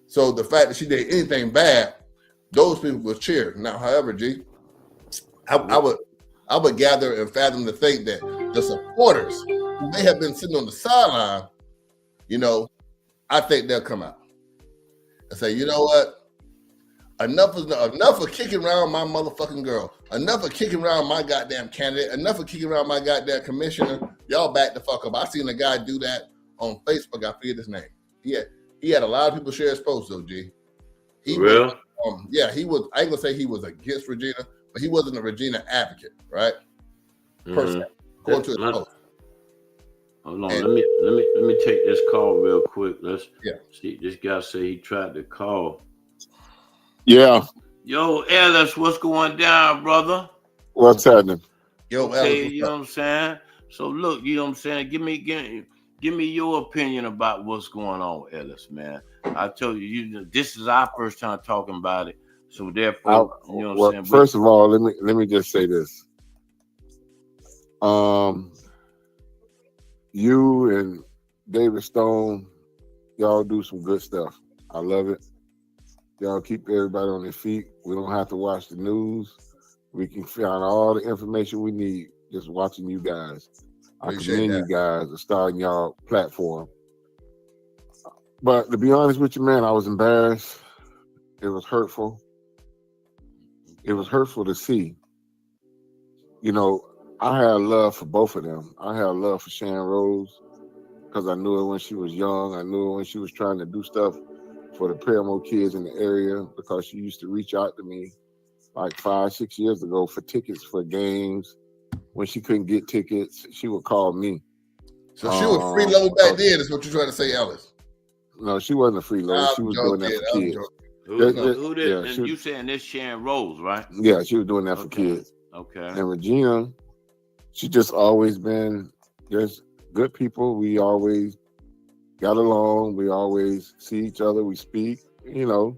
So the fact that she did anything bad, those people would cheer. Now, however, G, I would gather and fathom to think that the supporters who may have been sitting on the sideline, I think they'll come out and say, you know what? Enough of kicking around my motherfucking girl. Enough of kicking around my goddamn candidate. Enough of kicking around my goddamn commissioner. Y'all back the fuck up. I seen a guy do that on Facebook. I forget his name. He had a lot of people share his post though, G. He was, he was. I ain't gonna say he was against Regina, but he wasn't a Regina advocate, right? Person. According to his post. Hold on, let me take this call real quick. Let's see. This guy said he tried to call. Yeah. Yo, Ellis, what's going down, brother? What's happening? Yo, okay, Ellis, you know what I'm saying? So look, you know what I'm saying? Give me your opinion about what's going on with Ellis, man. I tell you, this is our first time talking about it. So therefore, you know what I'm saying? First of all, let me just say this. You and David Stone, y'all do some good stuff. I love it. Y'all keep everybody on their feet. We don't have to watch the news. We can find all the information we need just watching you guys. I commend you guys for starting y'all platform. But to be honest with you, man, I was embarrassed. It was hurtful. It was hurtful to see. I had love for both of them. I had love for Shannon Rose because I knew her when she was young. I knew her when she was trying to do stuff for the Paramount kids in the area, because she used to reach out to me like 5-6 years ago for tickets for games. When she couldn't get tickets, she would call me. So she was freeloading back then, is what you're trying to say, Ellis? No, she wasn't a freeloader. She was doing that for kids. Who did? Yeah, And she, you saying this Sharon Rose, right? yeah, she was doing that for Okay. kids. Okay. And Regina, she just always been just good people. We always got along. We always see each other. We speak. You know,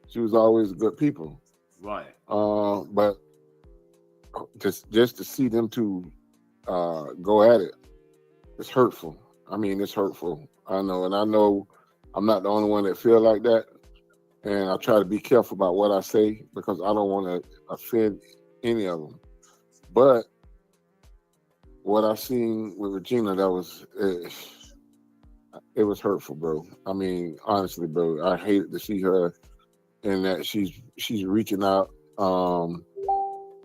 she was always good people. Right. But just to see them two go at it, it's hurtful. I mean, it's hurtful. I know, and I know I'm not the only one that feel like that. And I try to be careful about what I say because I don't want to offend any of them. But what I seen with Regina, that was it was hurtful, bro. I mean, honestly, bro, I hated to see her in that she's reaching out.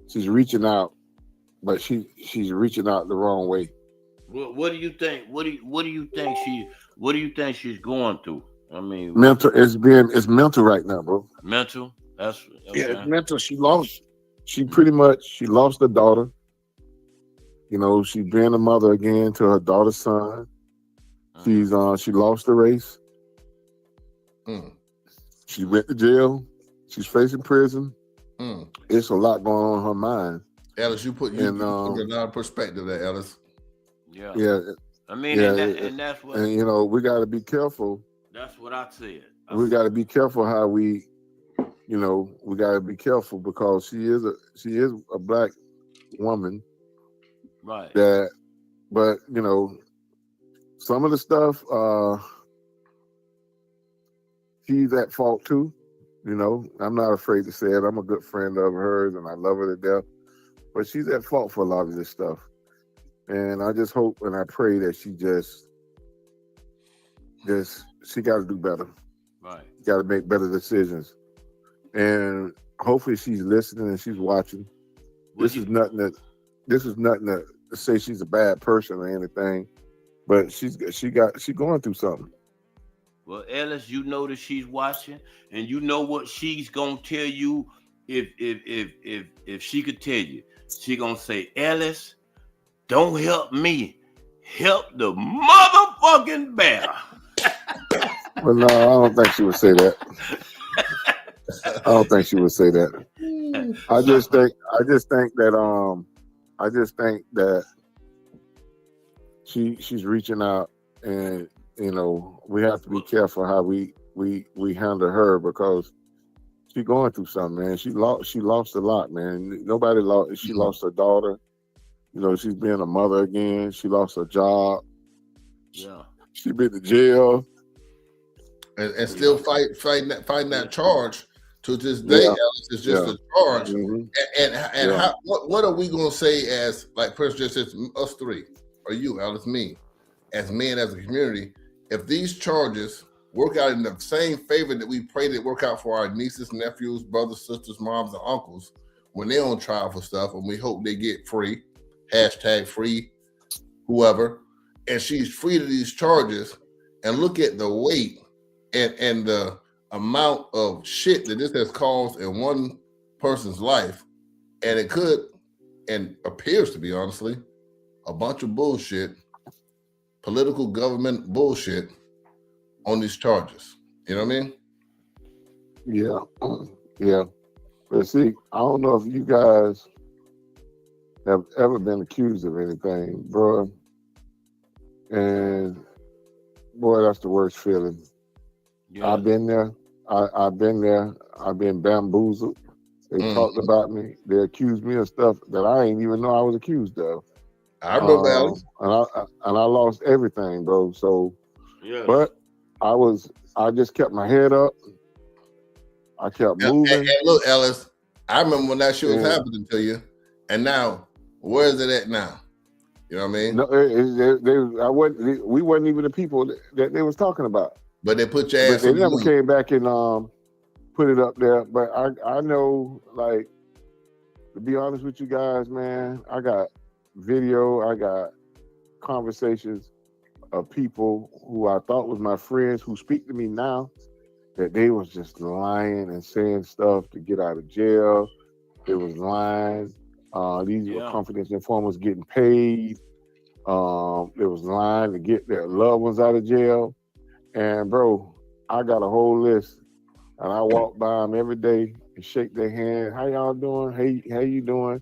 She's reaching out, but she's reaching out the wrong way. What do you think? What do you think she's going through? I mean, mental. It's mental right now, bro. Mental. That's okay. Yeah, it's mental. She pretty much lost her daughter. You know, she's being a mother again to her daughter's son. She lost the race. She went to jail. She's facing prison. It's a lot going on in her mind. Ellis, you put another perspective there, Ellis. Yeah. Yeah. I mean, and that's what. And you know, we got to be careful. That's what I said. We got to be careful how we, you know, we got to be careful because she is a black woman. Right. But you know, some of the stuff, she's at fault too. You know, I'm not afraid to say it. I'm a good friend of hers and I love her to death. But she's at fault for a lot of this stuff. And I just hope and I pray that she got to do better. Right. Got to make better decisions. And hopefully she's listening and she's watching. This is nothing to say she's a bad person or anything, but she's going through something. Well, Ellis, you know that she's watching, and you know what she's gonna tell you. If she could tell you, she gonna say, Ellis, don't help me, help the motherfucking bear. Well, no, I don't think she would say that. I don't think she would say that. I just think that she's reaching out, and you know, we have to be careful how we handle her because she's going through something, man. She lost a lot, man. Nobody lost. She lost her daughter. You know, she's being a mother again. She lost her job. Yeah. She been to jail. And still fighting that charge to this day. Ellis, it's just a charge. Mm-hmm. And how, what are we gonna say as, like Prince just said, us three, or you, Ellis, me, as men, as a community, if these charges work out in the same favor that we pray that work out for our nieces, nephews, brothers, sisters, moms, and uncles when they're on trial for stuff, and we hope they get free, #free, whoever, and she's free to these charges, and look at the weight and the amount of shit that this has caused in one person's life, and it could, and appears to be, honestly, a bunch of bullshit, political government bullshit on these charges. You know what I mean? Yeah. But see, I don't know if you guys have ever been accused of anything, bro. And boy, that's the worst feeling. Yeah. I've been there. I've been there. I've been bamboozled. They talked about me. They accused me of stuff that I ain't even know I was accused of. I remember that. And I lost everything, bro. So, but I just kept my head up. I kept moving. And look, Ellis, I remember when that shit was happening to you, and now where is it at now? You know what I mean? No, we wasn't even the people that they was talking about. But they put your ass. But they never came back and put it up there. But I know, like, to be honest with you guys, man, I got video, I got conversations of people who I thought was my friends who speak to me now, that they was just lying and saying stuff to get out of jail. They was lying. These were confidential informers getting paid. They was lying to get their loved ones out of jail. And bro, I got a whole list, and I walk by them every day and shake their hand. How y'all doing? Hey, how you doing?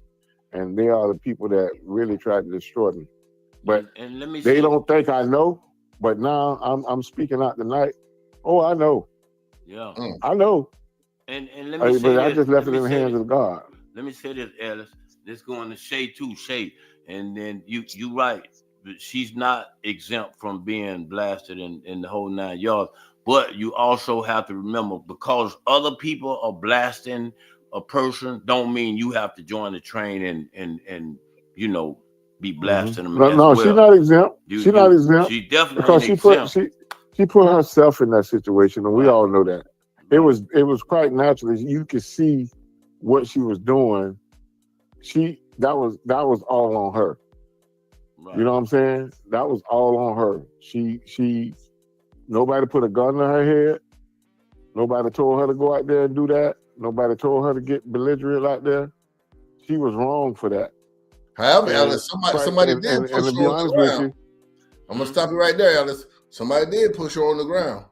And they are the people that really try to destroy me. But and let me they say, don't think I know. But now I'm speaking out tonight. Oh, I know. Yeah. I know. And let me say but I this. just left Let it me in the say hands this. of God. Let me say this, Ellis. This going to Shay too, Shay. And then you right. But she's not exempt from being blasted in the whole 9 yards. But you also have to remember, because other people are blasting a person, don't mean you have to join the train and you know, be blasting them as No, well. she's not exempt. She's not exempt. She definitely because ain't exempt. she put herself in that situation, and we all know that. It was quite natural. You could see what she was doing. That was all on her. Right. You know what I'm saying? That was all on her. She nobody put a gun to her head. Nobody told her to go out there and do that. Nobody told her to get belligerent out there. She was wrong for that. However, Ellis, somebody did push her on the ground. I'm gonna stop you right there, Ellis. Somebody did push her on the ground.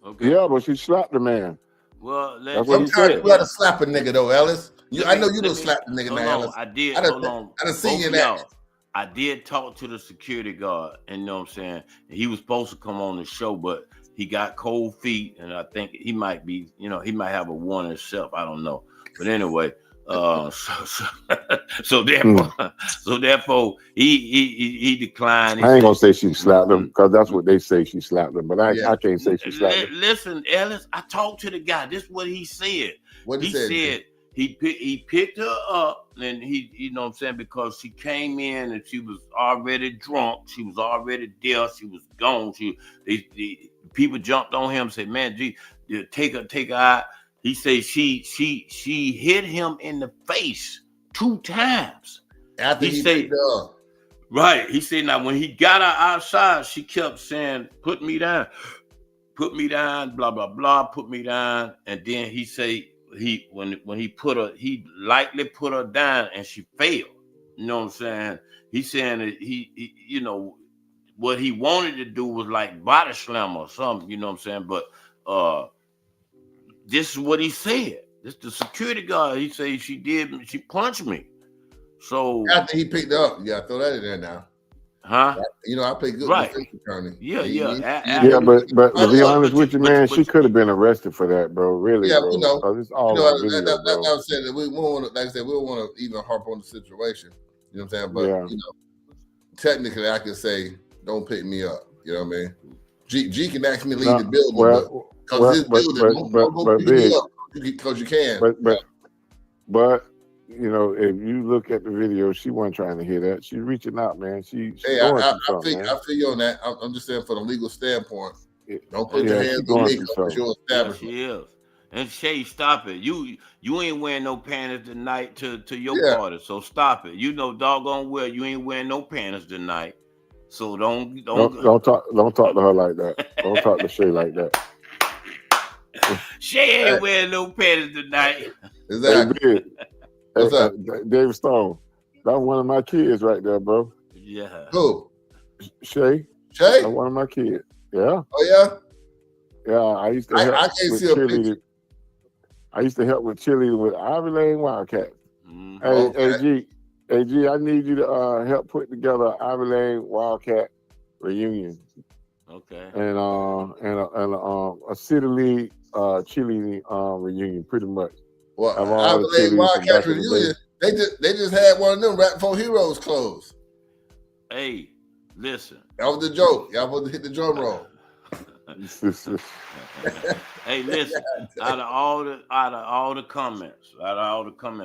Okay. Yeah, but she slapped the man. Well, sometimes you gotta slap a nigga though, Ellis. I know you don't slap the nigga now, Ellis. I did. Hold on. I done seen you that. I did talk to the security guard, and you know what I'm saying? He was supposed to come on the show, but he got cold feet, and I think he might be, he might have a warning himself. I don't know. But anyway, so therefore he declined. I ain't gonna say she slapped him, because that's what they say, she slapped him, but I can't say she slapped him. Listen, Ellis, I talked to the guy. This is what he said. What he said? He picked her up, and he, you know what I'm saying, because she came in and she was already drunk. She was already there. She was gone. The people jumped on him and said, man, gee, take her out. He said she hit him in the face 2 times. After he picked her up. Right. He said, now when he got her outside, she kept saying, put me down, blah, blah, blah, put me down. And then he said, when he lightly put her down and she fell. You know what I'm saying? He's saying that he what he wanted to do was like body slam or something, you know what I'm saying? But this is what he said. This the security guard. He said she punched me. So after he picked her up, yeah, throw that in there now. Huh? I play good defense attorney. Yeah, but to be honest with you, man, she could have been arrested for that, bro. Really, yeah, bro. It's all video, that's what I said. That we won't want to, like I said, we don't want to even harp on the situation. You know what I'm saying? But technically, I can say, don't pick me up. You know what I mean? G can actually leave the building, because this building, don't go pick me up because you can. But. If you look at the video, she wasn't trying to hear that. She's reaching out, man. I feel you on that. I'm just saying, from a legal standpoint, don't put your hands on me because you're established. She is. And Shay, stop it. You ain't wearing no panties tonight to your party, so stop it. Doggone well, you ain't wearing no panties tonight. So don't talk to her like that. Don't talk to Shay like that. Shay ain't wearing no panties tonight. Exactly. What's up? David Stone. That's one of my kids right there, bro. Yeah. Who? Shay? That's one of my kids. Yeah. Oh, yeah? Yeah, I used to help I can't with see a picture. I used to help with cheerleading with Ivy Lane Wildcats. Hey, G, I need you to help put together Ivy Lane Wildcat reunion. Okay. And a City League cheerleading reunion, pretty much. Well, Ivy Lane Wildcats reunion. They just had one of them Rap 4 Heroes clothes. Hey, listen. That was the joke. Y'all supposed to hit the drum roll. Hey, listen. Out of all the comments,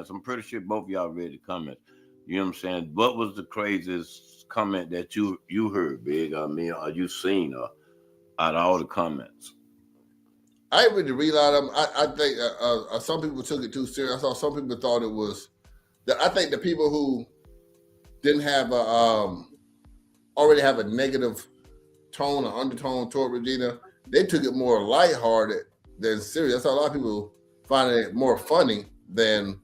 I'm pretty sure both of y'all read the comments. You know what I'm saying? What was the craziest comment that you heard, Big? I mean, or you seen out of all the comments? I didn't really read a lot of them. I think some people took it too serious. I saw some people thought it was. I think the people who didn't have already have a negative tone or undertone toward Regina, they took it more lighthearted than serious. I saw a lot of people finding it more funny than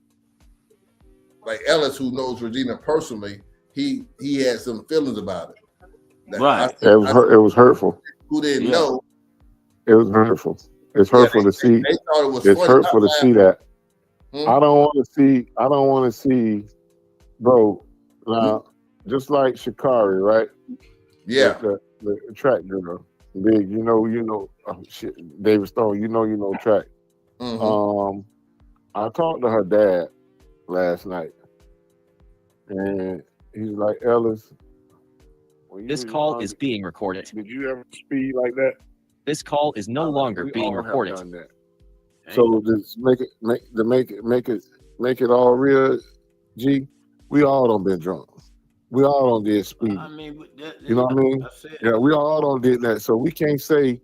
like Ellis, who knows Regina personally. He had some feelings about it. Right. It was hurtful. Who didn't know? It was hurtful. It's hurtful to see. They thought it was It's funny. hurtful to see that. Hmm? I don't want to see, bro. Now, just like Sha'Carri, right? Yeah. The track girl, big. You know. Oh, shit, David Stone. You know track. Mhm. I talked to her dad last night, and he's like, Ellis, when you This was call young, is being recorded. did you ever speed like that? This call is no longer We being all have recorded. done that. So just make it all real, G. We all done been drunk. We all done did speed. I mean, You know what I mean? Yeah, we all done did that. So we can't say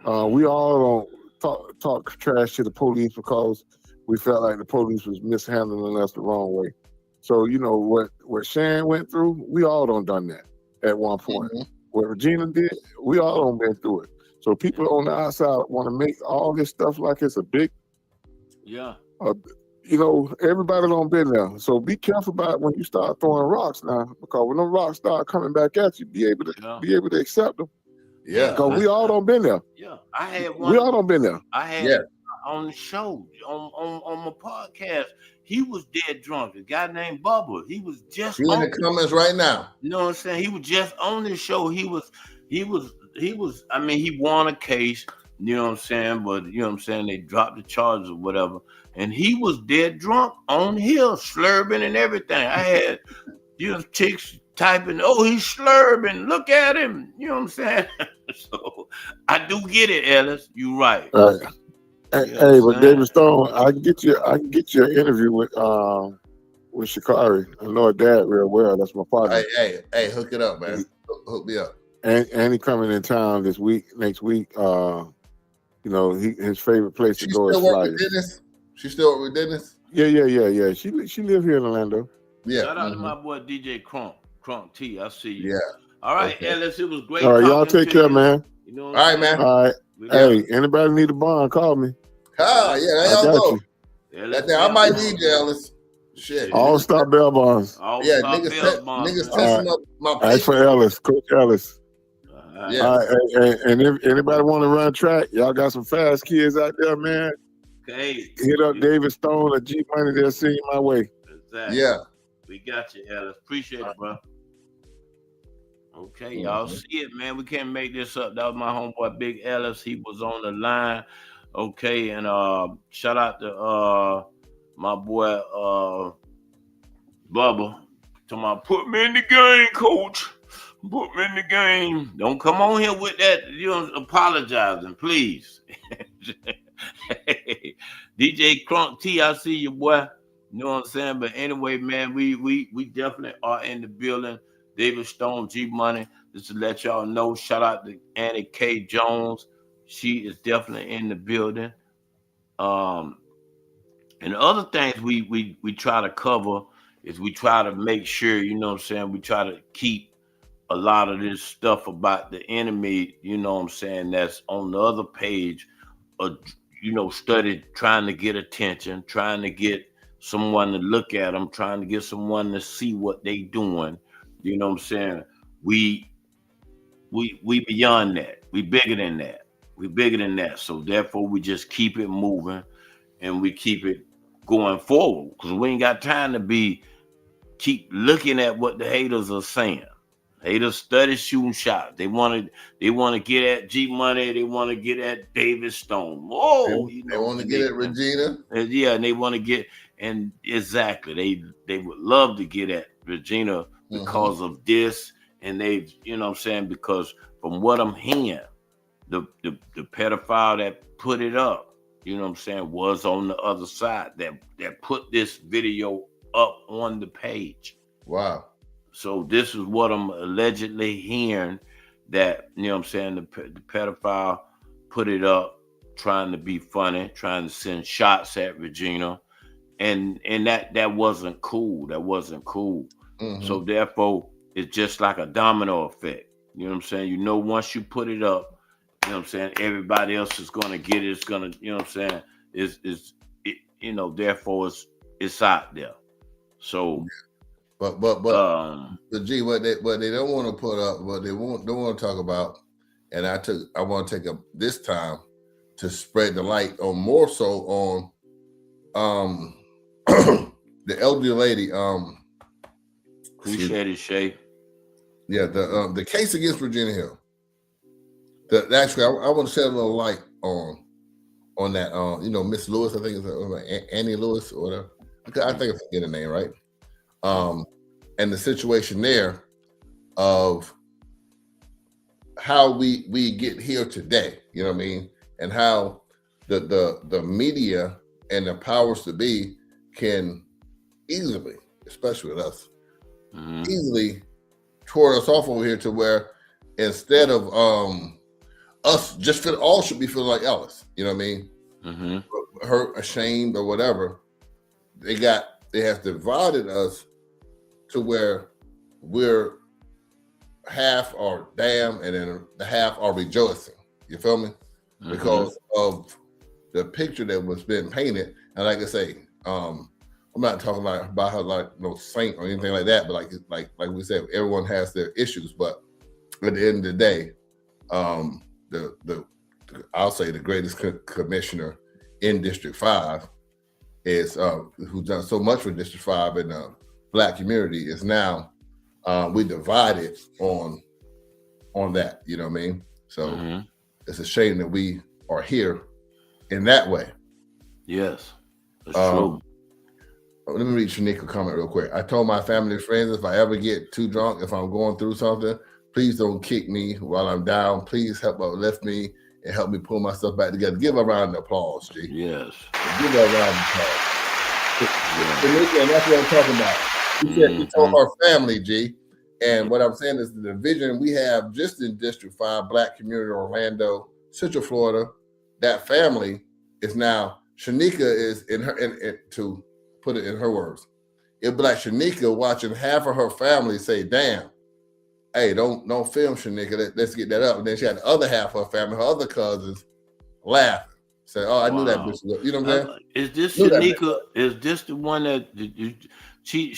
we all don't talk trash to the police because we felt like the police was mishandling us the wrong way. So you know what Shan went through, we all done that at one point. What Regina did, we all done been through it. So people on the outside want to make all this stuff like it's a big, everybody done been there. So be careful about when you start throwing rocks now, because when them rocks start coming back at you, be able to accept them. Yeah. Because we all done been there. Yeah, I had one. We all done been there. I had on the show on my podcast. He was dead drunk. A guy named Bubba. He was just You in the comments right now. You know what I'm saying? He was just on this show. He was. I mean, he won a case. You know what I'm saying? But you know what I'm saying? They dropped the charges or whatever. And he was dead drunk on hill, slurping and everything. I had chicks typing, "Oh, he's slurping. Look at him." You know what I'm saying? So I do get it, Ellis. You right. Hey, but David Stone, I can get you an interview with Sha'Carri. I know her dad real well. That's my partner. Hey, hook it up, man. Hook me up. And he coming in town next week. His favorite place to go is Flyers. She still work with Dennis? Yeah. She live here in Orlando. Yeah. Shout out to my boy DJ Crunk T. I see you. Yeah. All right, Ellis, it was great. All right, y'all take care, man. You know all right, man. All right. Hey, anybody need a bond, call me. Ah, yeah, I y'all got know. you. I might need you, Ellis. Shit. All-star bell bonds. Yeah, niggas testing up my That's for Ellis, Coach Ellis. Yeah. All right, and if anybody want to run track, y'all got some fast kids out there, man. Okay. Hit up David Stone or G Money, they'll send you my way. Exactly. Yeah. We got you, Ellis. Appreciate it, bro. Okay, y'all see it, man. We can't make this up. That was my homeboy Big Ellis. He was on the line. Okay, and shout out to my boy Bubba. Talking about put me in the game, coach. Put me in the game. Don't come on here with that. Apologizing, please. DJ Crunk T, I see you, boy. You know what I'm saying? But anyway, man, we definitely are in the building. David Stone, G Money. Just to let y'all know, shout out to Annie K. Jones. She is definitely in the building. And other things we try to cover is we try to make sure, you know what I'm saying, we try to keep a lot of this stuff about the enemy, you know what I'm saying, that's on the other page, study, trying to get attention, trying to get someone to look at them, trying to get someone to see what they doing. You know what I'm saying? We beyond that. We bigger than that. We bigger than that. So therefore, we just keep it moving and we keep it going forward, because we ain't got time to keep looking at what the haters are saying. Haters study shooting shots. They want to get at G Money. They want to get at David Stone. Oh, they want to get at Regina. Yeah, and they want to get, and exactly, they would love to get at Regina because of this, and they, you know what I'm saying, because from what I'm hearing, the pedophile that put it up, you know what I'm saying, was on the other side that put this video up on the page. Wow. So this is what I'm allegedly hearing, that, you know what I'm saying, the pedophile put it up trying to be funny, trying to send shots at Regina, and that wasn't cool. That wasn't cool. So therefore, it's just like a domino effect. You know what I'm saying? Once you put it up, you know what I'm saying, everybody else is gonna get it. It's gonna, you know what I'm saying, therefore it's out there. So but G, what they don't want to put up, what they don't want to talk about, and I want to take this time to spread the light on more so on the elderly lady. Appreciate it, Shay. Yeah, the case against Virginia Hill. Actually, I want to shed a little light on that. Miss Lewis, I think it's Annie Lewis or whatever. I think I forget the name, right? And the situation there of how we get here today, you know what I mean, and how the media and the powers to be can easily, especially with us, easily tore us off over here to where instead of us just all should be feeling like Ellis, you know what I mean? Hurt, ashamed, or whatever. They have divided us to where we're half are damn and then the half are rejoicing. You feel me? Because of the picture that was being painted. And like I say, I'm not talking about her like no saint or anything like that, but like we said, everyone has their issues. But at the end of the day, I'll say the greatest commissioner in District 5 is who's done so much for District 5 and the Black community is now we divided on that, you know what I mean? So it's a shame that we are here in that way. Yes, that's true. Let me read Shanika comment real quick. I told my family and friends if I ever get too drunk, if I'm going through something, please don't kick me while I'm down. Please help uplift me and help me pull myself back together. Give her a round of applause, G. Yes. Give her a round of applause. And that's what I'm talking about. He said he told her family, G. And what I'm saying is the division we have just in District 5, Black community, Orlando, Central Florida, that family is now, Shanika is in her, to put it in her words, it'd be like Shanika watching half of her family say, damn, hey, don't film Shanika, let's get that up. And then she had the other half of her family, her other cousins, laughing. Say, oh, I knew that bitch. You know what I'm saying? Is this Shanika? Is this the one that she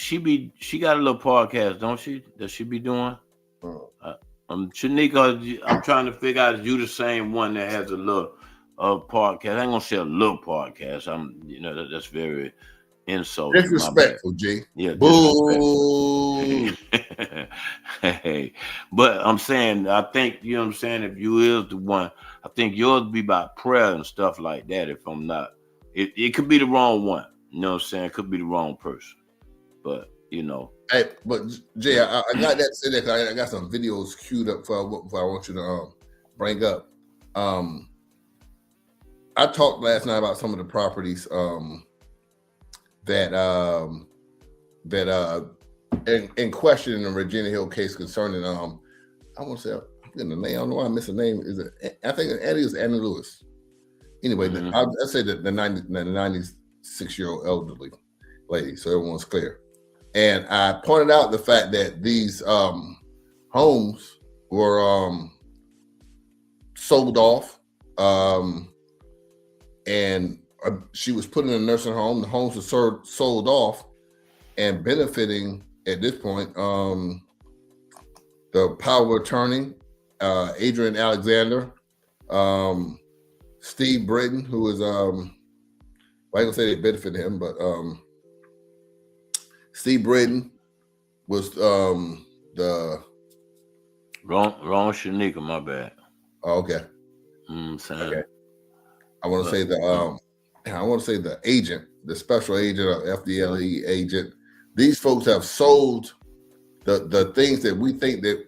got a little podcast, don't she? That she be doing? Shanika, I'm trying to figure out, is you the same one that has a little podcast? I ain't gonna say a little podcast. That's very insulting. Disrespectful, G. Yeah. Boo. Hey, but I'm saying, I think, you know what I'm saying, if you is the one, I think yours be about prayer and stuff like that. If I'm not, it could be the wrong one. You know what I'm saying? It could be the wrong person. But, you know. Hey, but Jay, I got that said that I got some videos queued up for I want you to bring up. I talked last night about some of the properties that in question in the Virginia Hill case concerning I want to say I'm getting the name. I don't know why I missed the name. Is it? I think Annie is Annie Lewis. Anyway, I'll say that the 96-year-old elderly lady, so everyone's clear. And I pointed out the fact that these homes were sold off, and she was put in a nursing home. The homes were sold off and benefiting at this point the power of attorney, Adrian Alexander, Steve Britton, who is I ain't gonna say they benefited him, but Steve Britton was the wrong Shanika, my bad. Oh, okay. Okay. I want to say the agent, the special agent or FDLE agent. These folks have sold the things that we think that,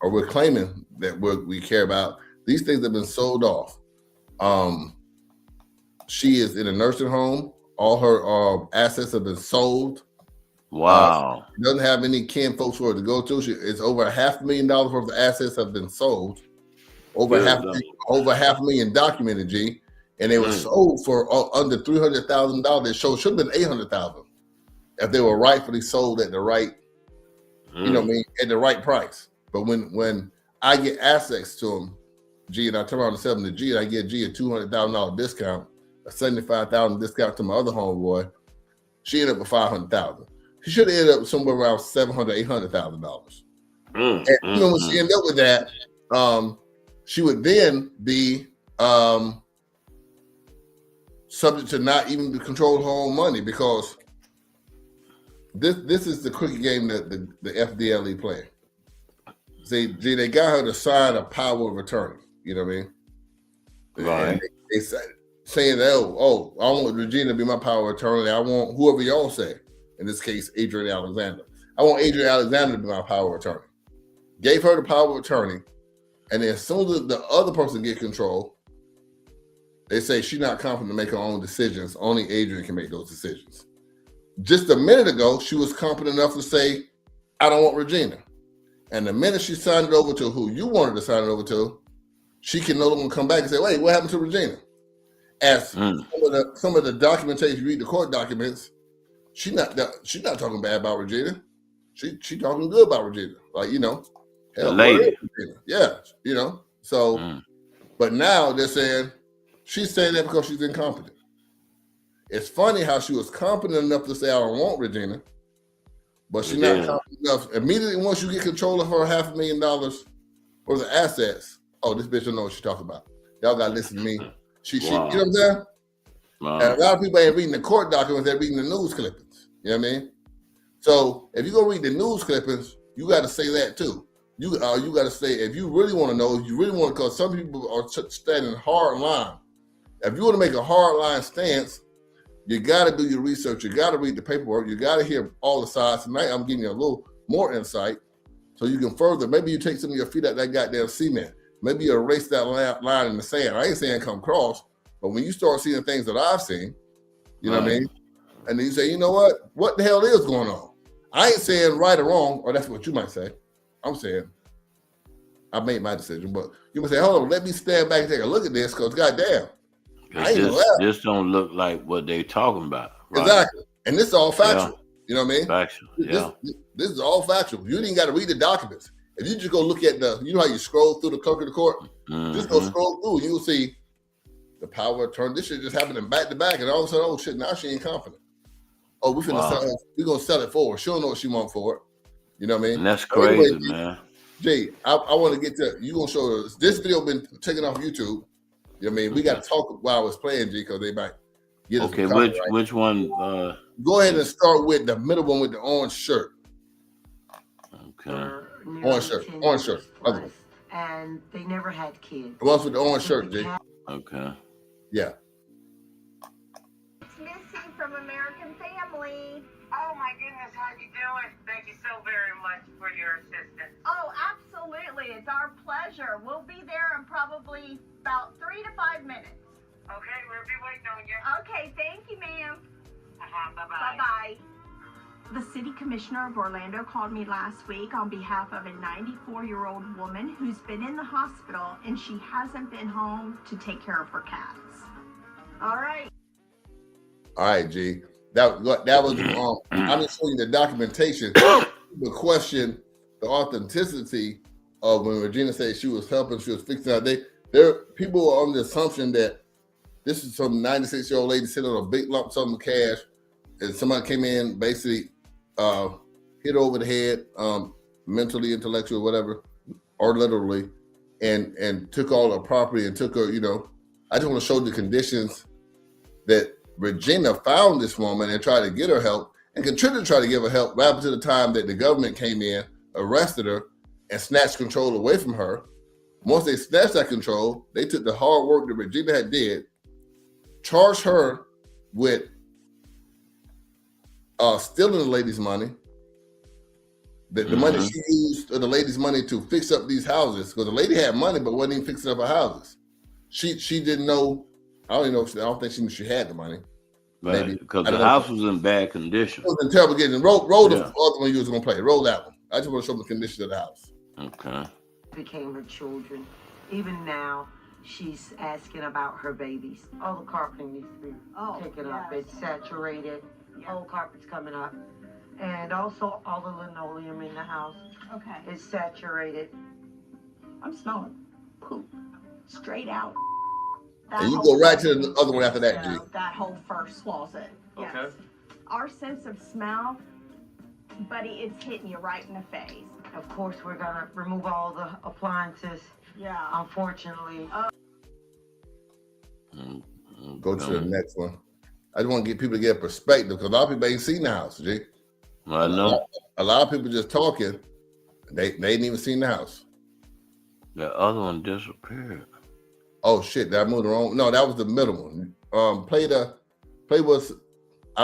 or we're claiming that we care about. These things have been sold off. She is in a nursing home. All her assets have been sold. Wow. She doesn't have any kin folks for her to go to. It's over $500,000 worth of assets have been sold. Over $500,000 documented, G. And they were sold for under $300,000. That should have been $800,000 if they were rightfully sold at the right, you know what I mean, at the right price. But when I get assets to them, G, and I turn around to sell them to G, and I get G a $200,000 discount, a $75,000 discount to my other homeboy, she ended up with $500,000. She should have ended up somewhere around $700,000, $800,000. And when she ended up with that, she would then be subject to not even control her own money because this is the crooked game that the FDLE play. See, they got her to sign a power of attorney. You know what I mean? Right. And they saying that, oh, I want Regina to be my power of attorney. I want whoever y'all say. In this case, Adrienne Alexander. I want Adrienne Alexander to be my power of attorney. Gave her the power of attorney, and then as soon as the other person get control, they say she's not confident to make her own decisions. Only Adrienne can make those decisions. Just a minute ago, she was confident enough to say, I don't want Regina. And the minute she signed it over to who you wanted to sign it over to, she can no longer come back and say, wait, what happened to Regina? As some of the documentation, you read the court documents, she's not talking bad about Regina. She talking good about Regina. Like, you know, hell, the lady. Yeah, you know. So, but now they're saying she's saying that because she's incompetent. It's funny how she was competent enough to say, I don't want Regina, but she's not confident enough. Immediately once you get control of her $500,000 worth of assets, oh, this bitch don't know what she's talking about. Y'all gotta listen to me. She you know what I'm saying? Wow. And a lot of people ain't reading the court documents, they're reading the news clippings. You know what I mean? So if you go read the news clippings, you got to say that too. You got to say, if you really want to know, if you really want to, because some people are standing hard line. If you want to make a hard line stance, you got to do your research. You got to read the paperwork. You got to hear all the sides. Tonight, I'm giving you a little more insight so you can further. Maybe you take some of your feet out that goddamn cement. Maybe you erase that line in the sand. I ain't saying come cross, but when you start seeing things that I've seen, you know what I mean? And then you say, you know what the hell is going on? I ain't saying right or wrong, or that's what you might say. I'm saying I made my decision, but you might say, hold on, let me stand back and take a look at this, because goddamn, This don't look like what they talking about. Right? Exactly. And this is all factual. Yeah. You know what I mean? Factual. This is all factual. You didn't got to read the documents. If you just go look at you know how you scroll through the clerk of the court? Just go scroll through, you'll see the power of attorney. This shit just happening back to back, and all of a sudden, oh shit, now she ain't confident. Oh, we're gonna sell it for her. She don't know what she want for it. You know what I mean? And that's crazy, man. Jay, I want to get to you. Gonna show us this video been taken off YouTube. You know what I mean? We got to talk while I was playing, G, because they might get us. Okay, which one? Go ahead and start with the middle one with the orange shirt. Okay. Orange shirt. Other one. And they never had kids. The ones with the orange shirt, Jay. Okay. Yeah. It's Missy from American Family. Oh my goodness, how you doing? Thank you so very much for your assistance. Oh, absolutely. It's our pleasure. We'll be there in probably about 3 to 5 minutes. Okay, we'll be waiting on you. Okay, thank you, ma'am. Bye-bye. Bye-bye. The city commissioner of Orlando called me last week on behalf of a 94-year-old woman who's been in the hospital and she hasn't been home to take care of her cats. All right. All right, G. That was I'm just showing you the documentation. The question, the authenticity of when Regina said she was helping, she was fixing out. People are on the assumption that this is some 96-year-old lady sitting on a big lump sum of cash, and somebody came in, basically hit her over the head, mentally, intellectually, whatever, or literally, and took all her property and took her. You know, I just want to show the conditions that Regina found this woman and tried to get her help and contributed to try to give her help right up to the time that the government came in, arrested her, and snatched control away from her. Once they snatched that control, they took the hard work that Regina had did, charged her with stealing the lady's money, the money she used, the lady's money to fix up these houses, because the lady had money but wasn't even fixing up her houses. She didn't know. I don't think she knew she had the money. Right, because the house was in bad condition. It was in terrible condition. Roll the other one you was gonna play. Roll that one. I just want to show the condition of the house. Okay. Became her children. Even now, she's asking about her babies. All the carpeting needs to be taken up. It's saturated. Old carpet's coming up. And also all the linoleum in the house is saturated. I'm smelling poop straight out. And you go right to the other one after that, G. That whole first closet. Yes. Okay. Our sense of smell, buddy, it's hitting you right in the face. Of course, we're gonna remove all the appliances. Yeah. Unfortunately. Go to the next one. I just want to get people to get a perspective because a lot of people ain't seen the house, G. I know. A lot of people just talking. They ain't even seen the house. The other one disappeared. Oh shit! Did I move the wrong? No, that was the middle one. I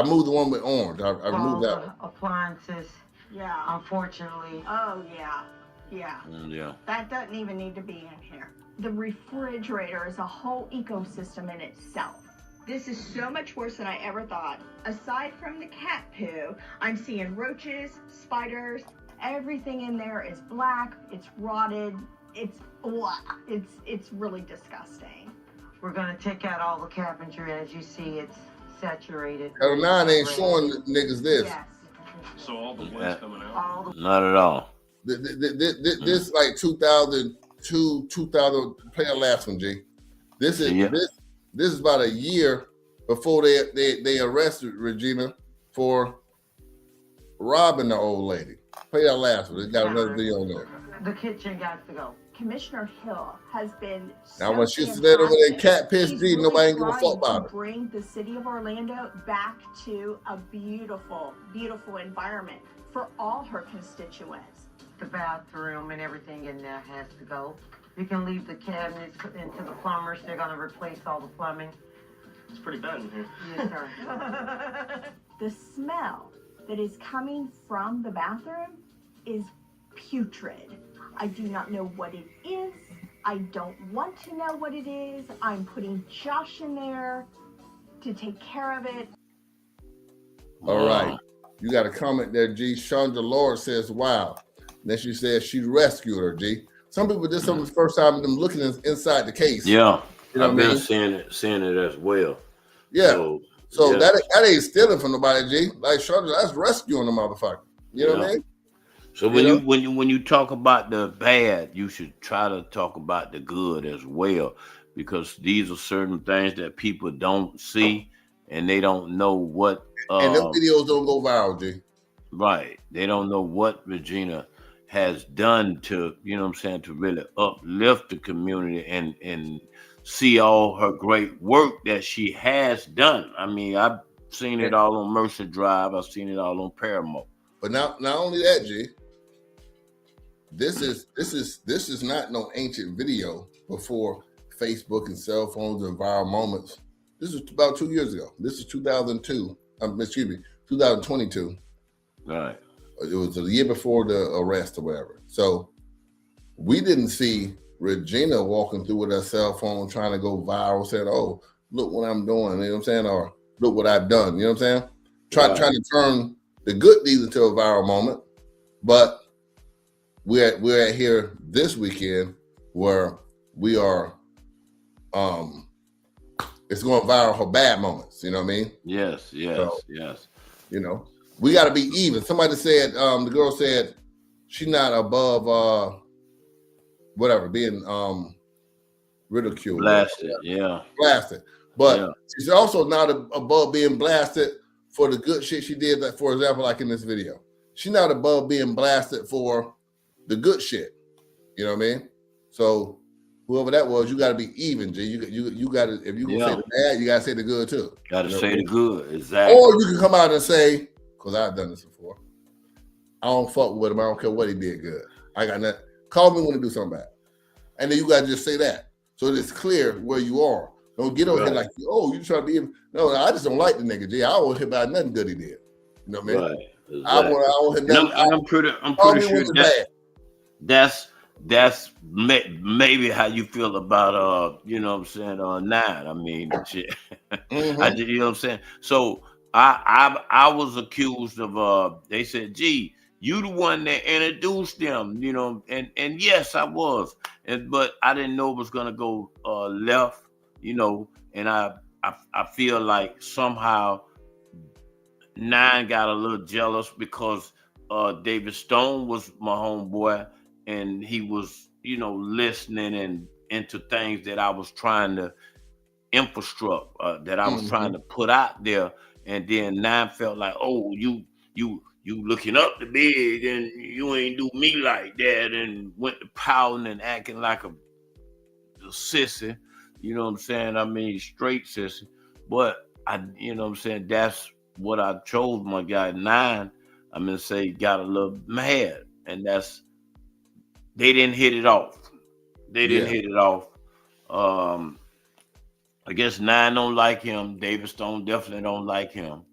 moved the one with orange. I removed that one. Appliances. Yeah. Unfortunately. Oh, yeah. Yeah. Yeah. That doesn't even need to be in here. The refrigerator is a whole ecosystem in itself. This is so much worse than I ever thought. Aside from the cat poo, I'm seeing roaches, spiders, everything in there is black, it's rotted, it's really disgusting. We're gonna take out all the cabinetry. As you see, it's saturated. Title 9 ain't showing niggas this. Yes. So all the wood's coming out? All the Not at all. This like 2002, 2000. Play the last one, G. This is about a year before they arrested Regina for robbing the old lady. Play that last one. They got another video on there. The kitchen got to go. Commissioner Hill has been Now when she said over there cat piss, G, nobody ain't give a fuck about it. Bring the city of Orlando back to a beautiful, beautiful environment for all her constituents. The bathroom and everything in there has to go. You can leave the cabinets into the plumbers. They're gonna replace all the plumbing. It's pretty bad in here. Yes, sir. The smell that is coming from the bathroom is putrid. I do not know what it is. I don't want to know what it is. I'm putting Josh in there to take care of it. All right. You got a comment there, G. Chandra Lord says, wow. Then she says she rescued her, G. Some people, this is the first time them looking inside the case. Yeah. You know I've what I been mean? seeing it as well. Yeah. So that ain't stealing from nobody, G. Like Chandra, that's rescuing the motherfucker. You know what I mean? So when you talk about the bad, you should try to talk about the good as well, because these are certain things that people don't see and they don't know what. And them videos don't go viral, G. Right. They don't know what Regina has done to, you know what I'm saying, to really uplift the community and see all her great work that she has done. I mean, I've seen it all on Mercer Drive. I've seen it all on Paramount. But not only that, G. This is not no ancient video before Facebook and cell phones and viral moments. This is about 2 years ago. This is 2002. 2022. Right. It was a year before the arrest or whatever. So we didn't see Regina walking through with her cell phone trying to go viral, saying, "Oh, look what I'm doing," you know what I'm saying, or "Look what I've done," you know what I'm saying? Trying to turn the good deeds into a viral moment. But we're at here this weekend where we are it's going viral for bad moments, you know what I mean? Yes. You know, we got to be even. Somebody said, the girl said she's not above being ridiculed. Blasted, blasted. But she's also not above being blasted for the good shit she did, like, for example, like in this video. She's not above being blasted for the good shit. You know what I mean? So whoever that was, you got to be even, G. You got to, if you gonna say the bad, you got to say the good too. Got to say the good, exactly. Or you can come out and say, because I've done this before, I don't fuck with him. I don't care what he did good. I got nothing. Call me when he do something bad. And then you got to just say that. So it's clear where you are. Don't get on here like, oh, you trying to be even. No, I just don't like the nigga, G. I don't hear about nothing good he did. You know what I mean? Right. Exactly. I want hear nothing. I'm pretty sure that's maybe how you feel about you know what I'm saying, 9. I mean, shit. You know what I'm saying? So I was accused of they said, "Gee, you the one that introduced them," you know, and yes, I was, but I didn't know it was gonna go left, you know, and I feel like somehow 9 got a little jealous because David Stone was my homeboy. And he was, you know, listening and into things that I was trying to infrastructure, that I was trying to put out there. And then 9 felt like, oh, you looking up the big and you ain't do me like that, and went to pouting and acting like a sissy. You know what I'm saying? I mean, straight sissy. But you know what I'm saying, that's what I chose my guy 9. I'm gonna say got a little mad, and that's they didn't hit it off. They didn't hit it off. I guess 9 don't like him. David Stone definitely don't like him.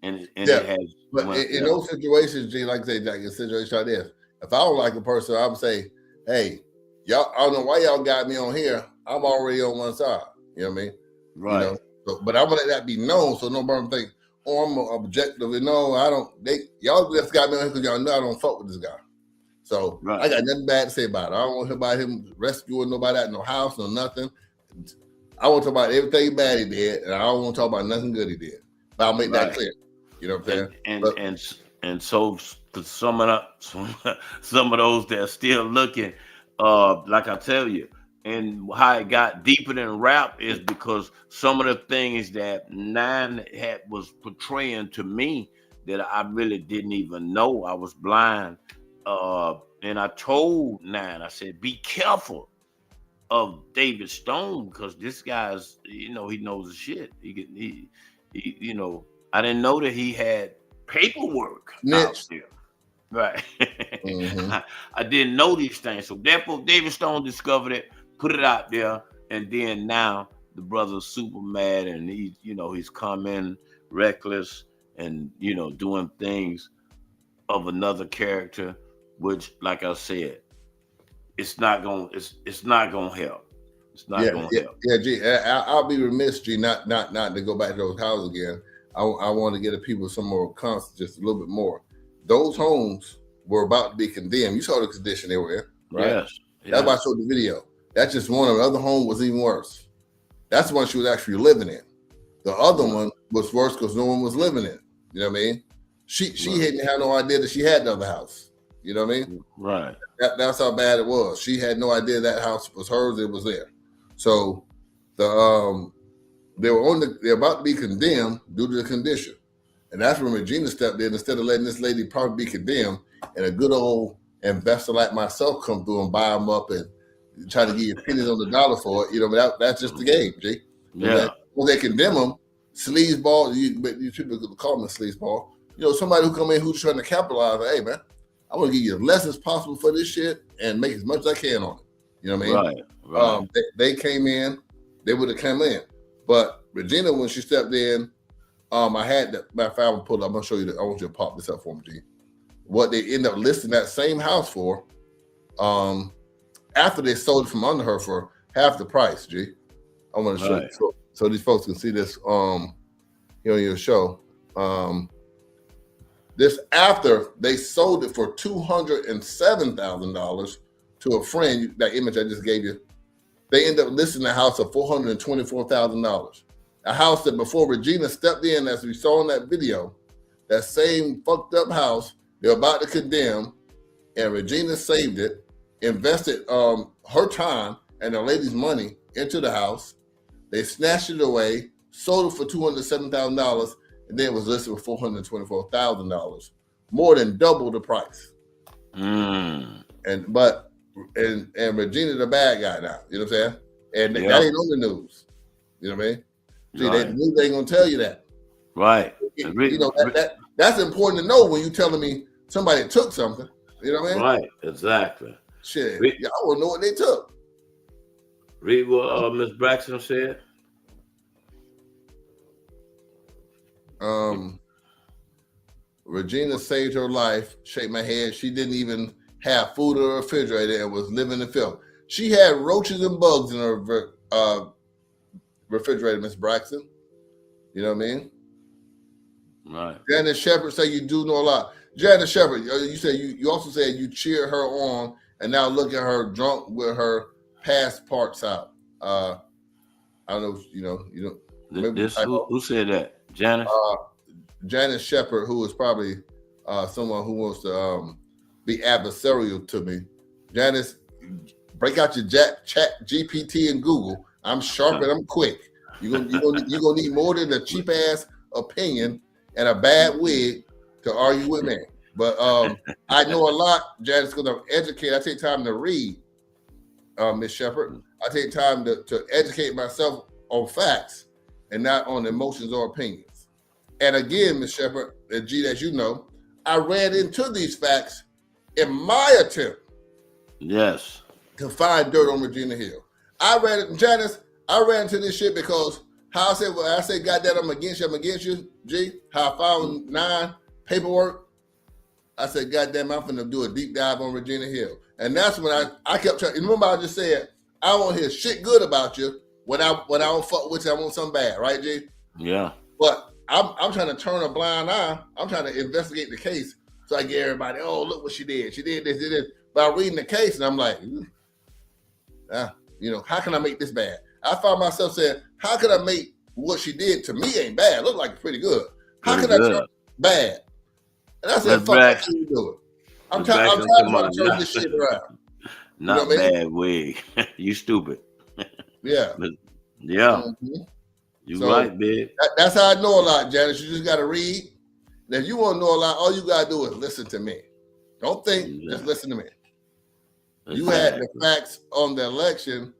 And it has. But in those situations, G, like I say, like a situation like this, if I don't like a person, I'm say, hey, y'all, I don't know why y'all got me on here. I'm already on one side. You know what I mean? Right. You know? So, but I'm gonna let that be known so nobody think, oh, I'm objective. No, I don't. Y'all just got me on here because y'all know I don't fuck with this guy. So I got nothing bad to say about it. I don't want to hear about him rescuing nobody out no house, no nothing. I want to talk about everything bad he did, and I don't want to talk about nothing good he did. But I'll make that clear. You know what I'm saying? And so for some of those that are still looking, like I tell you, and how it got deeper than rap is because some of the things that 9 was portraying to me that I really didn't even know. I was blind. And I told 9, I said, be careful of David Stone because this guy's, he knows the shit. He I didn't know that he had paperwork out there. Right. I didn't know these things. So therefore, David Stone discovered it, put it out there, and then now the brother's super mad and he's coming reckless and doing things of another character, which, like I said, it's not gonna help. It's not gonna help. Yeah, G. I'll be remiss, G, not to go back to those houses again. I want to get the people some more constant, just a little bit more. Those homes were about to be condemned. You saw the condition they were in, right? Yes. That's why I showed the video. That's just one of the other home was even worse. That's the one she was actually living in. The other one was worse because no one was living in it. You know what I mean? She didn't have no idea that she had the other house. You know what I mean? Right. That's how bad it was. She had no idea that house was hers. It was there. So they're about to be condemned due to the condition. And that's when Regina stepped in instead of letting this lady probably be condemned and a good old investor like myself come through and buy them up and try to get your pennies on the dollar for it. That's just the game, G. Yeah. When they condemn them, sleazeball, but you people call them a sleazeball. Somebody who come in who's trying to capitalize. Hey, man, I want to give you as less as possible for this shit and make as much as I can on it. You know what I mean? Right. They came in. They would have come in. But Regina, when she stepped in, I had that. Matter of fact, I'm going to show you that. I want you to pop this up for me, G. What they end up listing that same house for, after they sold it from under her for half the price, G. I want to show you so these folks can see this on your show. This after they sold it for $207,000 to a friend. That image I just gave you, they end up listing the house of $424,000. A house that before Regina stepped in, as we saw in that video, that same fucked up house they're about to condemn, and Regina saved it, invested her time and the lady's money into the house. They snatched it away, sold it for $207,000, and then it was listed for $424,000, more than double the price. And Regina the bad guy now. You know what I'm saying? And that ain't on the news. You know what I mean? See, the news ain't gonna tell you that. Right. That's important to know when you telling me somebody took something. You know what I mean? Right. Exactly. Shit, y'all will know what they took. Read what Miss Braxton said. Regina saved her life. Shake my head. She didn't even have food in her refrigerator and was living in filth. She had roaches and bugs in her refrigerator, Miss Braxton. You know what I mean? Right. Janice Shepard said you do know a lot. Janice Shepard, you said you also said you cheer her on, and now look at her drunk with her past parts out. I don't know. You know. Who said that? Janice. Janice Shepard, who is probably someone who wants to be adversarial to me. Janice, break out your chat GPT and Google. I'm sharp and I'm quick. You're gonna need more than a cheap ass opinion and a bad wig to argue with me. But I know a lot, Janice, because I'm educated. I take time to read, Miss Shepard. I take time to educate myself on facts. and not on emotions or opinions. And again, Ms. Shepherd, and G, as you know, I ran into these facts in my attempt Yes. to find dirt on Regina Hill. Janice, I ran into this shit because how I said, goddamn, I'm against you, G. How I found 9 paperwork. I said, goddamn, I'm finna do a deep dive on Regina Hill. And that's when I kept trying. Remember, I just said, I don't want to hear shit good about you when I don't fuck with you. I want something bad, right, G? Yeah. But I'm trying to turn a blind eye. I'm trying to investigate the case so I get everybody, oh, look what she did. She did this, did this. But I'm reading the case and I'm like, how can I make this bad? I found myself saying, how can I make what she did to me ain't bad? Look like it's pretty good. How can I turn it bad? And I said, fuck, how can you do it? I'm trying to turn this shit around. Not bad way. You stupid. Yeah. But, yeah. Mm-hmm. You right, big. That's how I know a lot, Janice. You just got to read. And if you want to know a lot, all you got to do is listen to me. Don't think, just listen to me. You had the facts on the election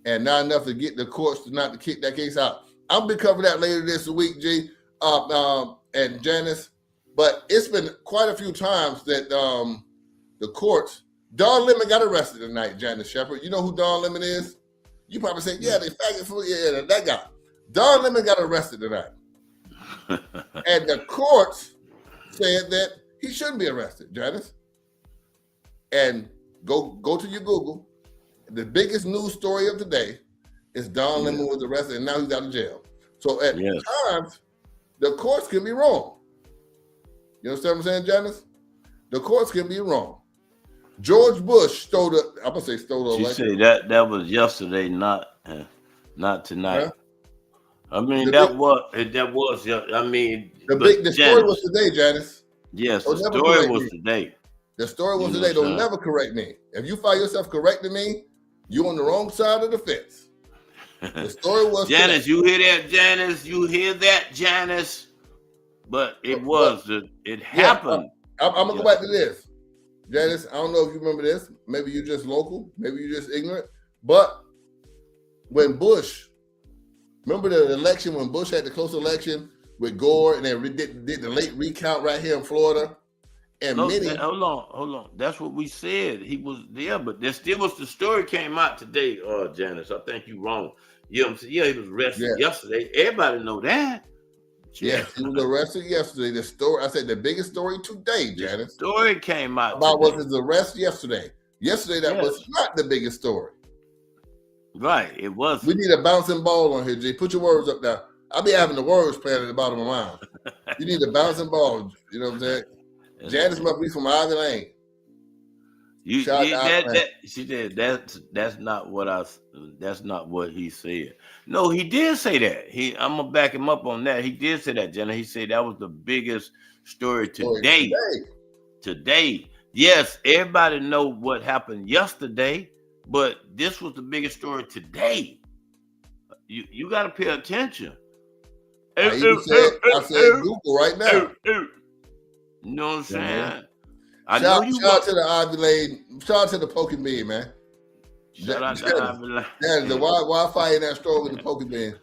and not enough to get the courts to kick that case out. I'll be covering that later this week, G, and Janice. But it's been quite a few times that the courts, Don Lemon got arrested tonight, Janice Shepherd. You know who Don Lemon is? You probably say, yeah, they faggot for that guy. Don Lemon got arrested tonight. And the courts said that he shouldn't be arrested, Janice. And go to your Google. The biggest news story of the day is Don Lemon was arrested and now he's out of jail. So at times, the courts can be wrong. You understand what I'm saying, Janice? The courts can be wrong. George Bush stole the election. She said that was yesterday, not tonight. Yeah. I mean, that was. I mean, the story was today, Janice. Yes, the story was today. The story was today. Don't never correct me. If you find yourself correcting me, you're on the wrong side of the fence. The story was Janice. Today. You hear that, Janice? You hear that, Janice? But it happened. I'm gonna go back to this, Janice. I don't know if you remember this. Maybe you're just local. Maybe you're just ignorant. But when Bush. Remember the election when Bush had the close election with Gore and then did the late recount right here in Florida? And hold on. That's what we said. He was there, but there still was the story came out today, Janice. I think you're wrong. You know what I'm saying? Yeah, he was arrested yesterday. Everybody know that. Yes, he was arrested yesterday. The story, I said the biggest story today, Janice. The story came out about was his arrest yesterday. Yesterday, that was not the biggest story. Right, it was. We need a bouncing ball on here, G. Put your words up there. I'll be having the words playing at the bottom of my mouth. You need a bouncing ball. You know what I'm saying? Janice must be from Ivy Lane. She said that's not what he said. No, he did say that. I'm gonna back him up on that. He did say that, Jenna. He said that was the biggest story today. Today. Yes, everybody know what happened yesterday. But this was the biggest story today. You got to pay attention. I said Google right now. You know what I'm saying? Shout out to the Ivy Lane. Shout out to the Poke Bean, man. Shout out to Ivy Lane. That is the Wi-Fi in that store with the Poke Bean.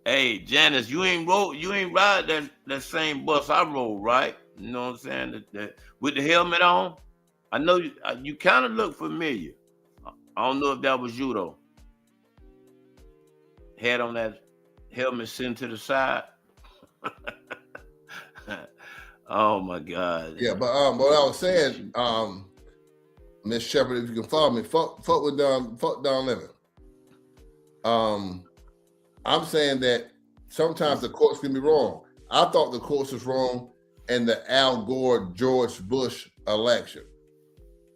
Hey, Janice, you ain't ride that same bus I rode, right? You know what I'm saying? That with the helmet on. I know you kind of look familiar. I don't know if that was you though. Head on that helmet sitting to the side. Oh my God. Yeah, but what I was saying, Miss Shepherd, if you can follow me, fuck Don Lemon. I'm saying that sometimes the courts can be wrong. I thought the courts was wrong in the Al Gore George Bush election.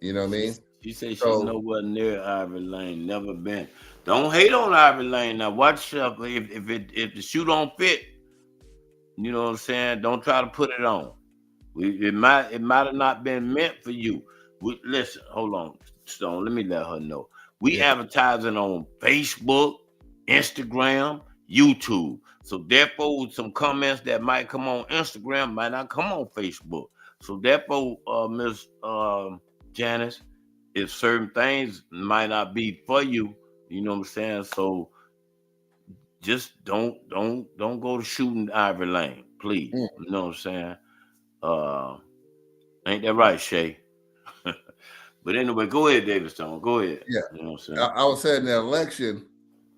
You know what I mean? She said she's nowhere near Ivy Lane, never been. Don't hate on Ivy Lane now. Watch if the shoe don't fit, you know what I'm saying? Don't try to put it on. It might have not been meant for you. Listen, hold on, Stone. Let me let her know. We advertising on Facebook, Instagram, YouTube. So therefore, some comments that might come on Instagram might not come on Facebook. So therefore, Miss Janice, if certain things might not be for you, you know what I'm saying? So just don't go to shooting Ivory Lane, please. You know what I'm saying? Ain't that right, Shay? But anyway, go ahead, David Stone. Go ahead. Yeah. You know what I'm saying? I was saying the election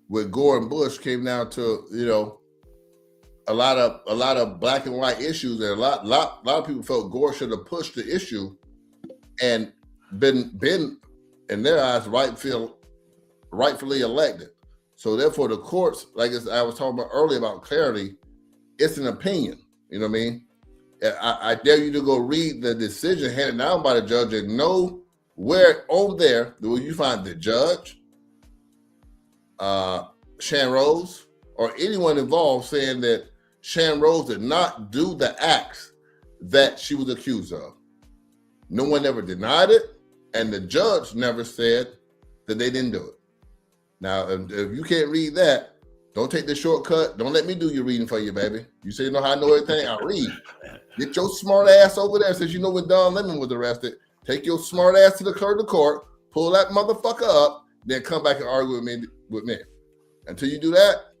with Gore and Bush came down to, you know, a lot of black and white issues, and a lot of people felt Gore should have pushed the issue and been in their eyes rightfully elected. So therefore, the courts, like I was talking about earlier about clarity, it's an opinion. You know what I mean? I dare you to go read the decision handed down by the judge and know where on there will you find the judge, Shannon Rose, or anyone involved saying that Shannon Rose did not do the acts that she was accused of. No one ever denied it, and the judge never said that they didn't do it. Now, if you can't read that, don't take the shortcut. Don't let me do your reading for you, baby. You say, you know how I know everything? I read. Get your smart ass over there, since you know when Don Lemon was arrested. Take your smart ass to the clerk of court, pull that motherfucker up, then come back and argue with me. Until you do that,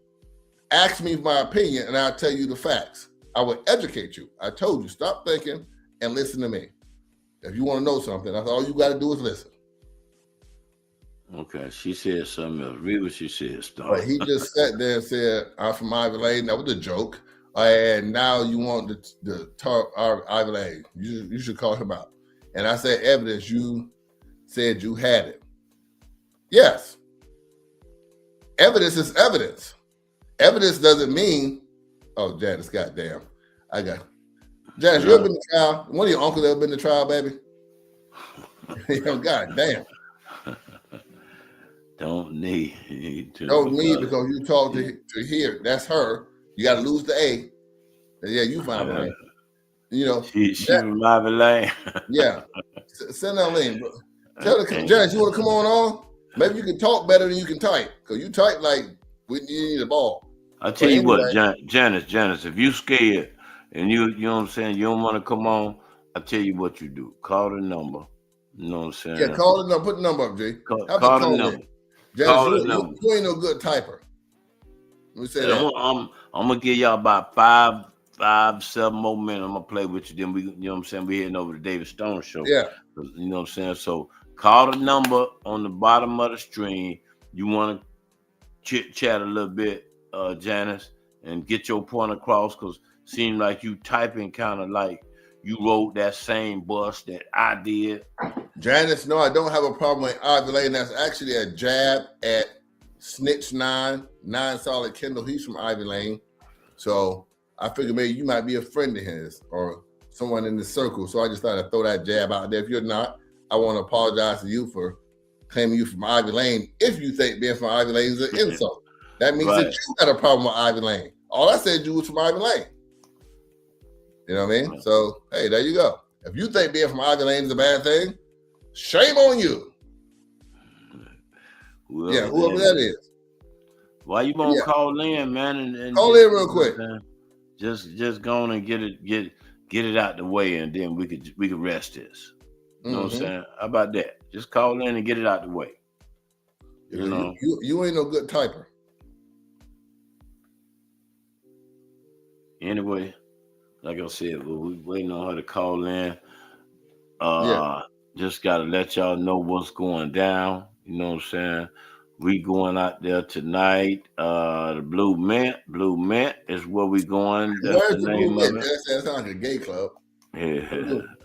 ask me my opinion, and I'll tell you the facts. I will educate you. I told you, stop thinking and listen to me. If you want to know something, that's all you got to do is listen. Okay, she said something else. Read what she said, Stone. But he just sat there and said, I'm from Ivy Lane. That was a joke. And now you want to talk Ivy Lane. You should call him out. And I said, evidence, you said you had it. Yes. Evidence is evidence. Evidence doesn't mean, oh, Janice, goddamn. I got Janice, you ever been to trial? One of your uncles ever been to trial, baby? Goddamn. Don't need to. Don't need because you talk to here. That's her. You got to lose the A. Yeah, you find it. You know, she from Ivy Lane. Yeah, send that link. Tell her, Janice, you want to come on? Maybe you can talk better than you can type, because you type like when you need a ball. I'll tell you what, Janice, if you scared and you know what I'm saying, you don't want to come on, I'll tell you what you do. Call the number. You know what I'm saying? Yeah, call the number. Put the number up, G. Call the number. Janice, you ain't no good typer. Let me say that. I'm gonna give y'all about 5-7 more minutes. I'm gonna play with you. Then we, you know what I'm saying, we heading over to David Stone show. Yeah. You know what I'm saying? So call the number on the bottom of the screen. You want to chit chat a little bit, Janice, and get your point across, because it seems like you typing kind of like you wrote that same bust that I did. Janice, no, I don't have a problem with Ivy Lane. That's actually a jab at Snitch 9 Solid Kendall. He's from Ivy Lane. So I figured maybe you might be a friend of his or someone in the circle. So I just thought I'd throw that jab out there. If you're not, I want to apologize to you for claiming you from Ivy Lane. If you think being from Ivy Lane is an insult, that means that you got a problem with Ivy Lane. All I said you was from Ivy Lane. You know what I mean? So, hey, there you go. If you think being from Ivy Lane is a bad thing, shame on you. Whoever whoever that is. Why you gonna call in, man? And call in real quick. Just go on and get it out the way, and then we could rest this. You know what I'm saying? How about that? Just call in and get it out the way. You know, you ain't no good typer. Anyway, like I said, we waiting on her to call in. Just gotta let y'all know what's going down. You know what I'm saying? We going out there tonight. The Blue Mint is where we going. That's the name of it. That sounds like a gay club. Yeah.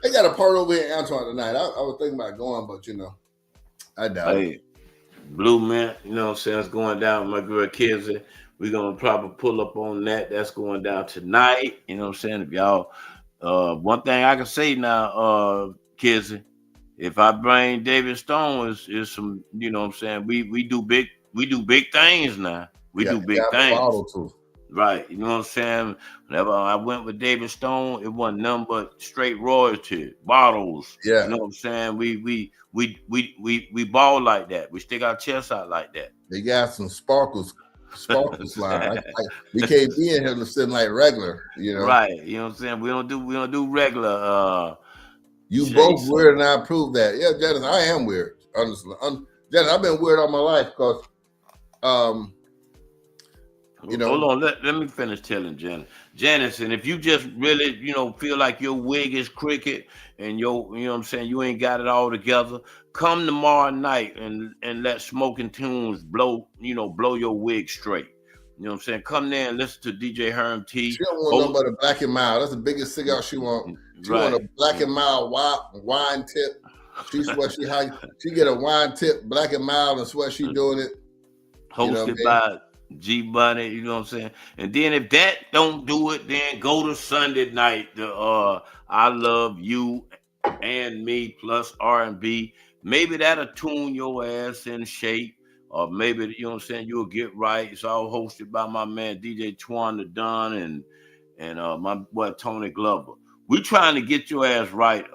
They got a part over here in Antoine tonight. I was thinking about going, but I doubt it. Blue Mint, you know what I'm saying? It's going down with my girl Kizzy. We're gonna probably pull up on that. That's going down tonight. You know what I'm saying? If y'all one thing I can say now, Kizzy, if I bring David Stone is some, you know what I'm saying, we do big things now. We do big things. Right. You know what I'm saying? Whenever I went with David Stone, it wasn't nothing but straight royalty, bottles. Yeah. You know what I'm saying? We ball like that. We stick our chests out like that. They got some sparkles slide. We can't be in here to sit like regular, Right. You know what I'm saying? We don't do regular you both weird, and I approve that. Yeah, Janice, I am weird. Honestly, Janice, I've been weird all my life because You know, hold on. Let me finish telling Janice, and if you just really, feel like your wig is crooked and you know what I'm saying, you ain't got it all together, come tomorrow night and let Smoking Tunes blow your wig straight. You know what I'm saying? Come there and listen to DJ Herm T. She don't want no but a Black and Mild. That's the biggest cigar she want. She want a Black and Mild wine tip. She swear she get a wine tip, Black and Mild, and swear she doing it. Hosted by G Bunny, you know what I'm saying? And then if that don't do it, then go to Sunday night, the I Love You and Me plus R&B. Maybe that'll tune your ass in shape. Or maybe, you know what I'm saying, you'll get right. It's all hosted by my man DJ Twan the Don and my boy Tony Glover. We trying to get your ass right,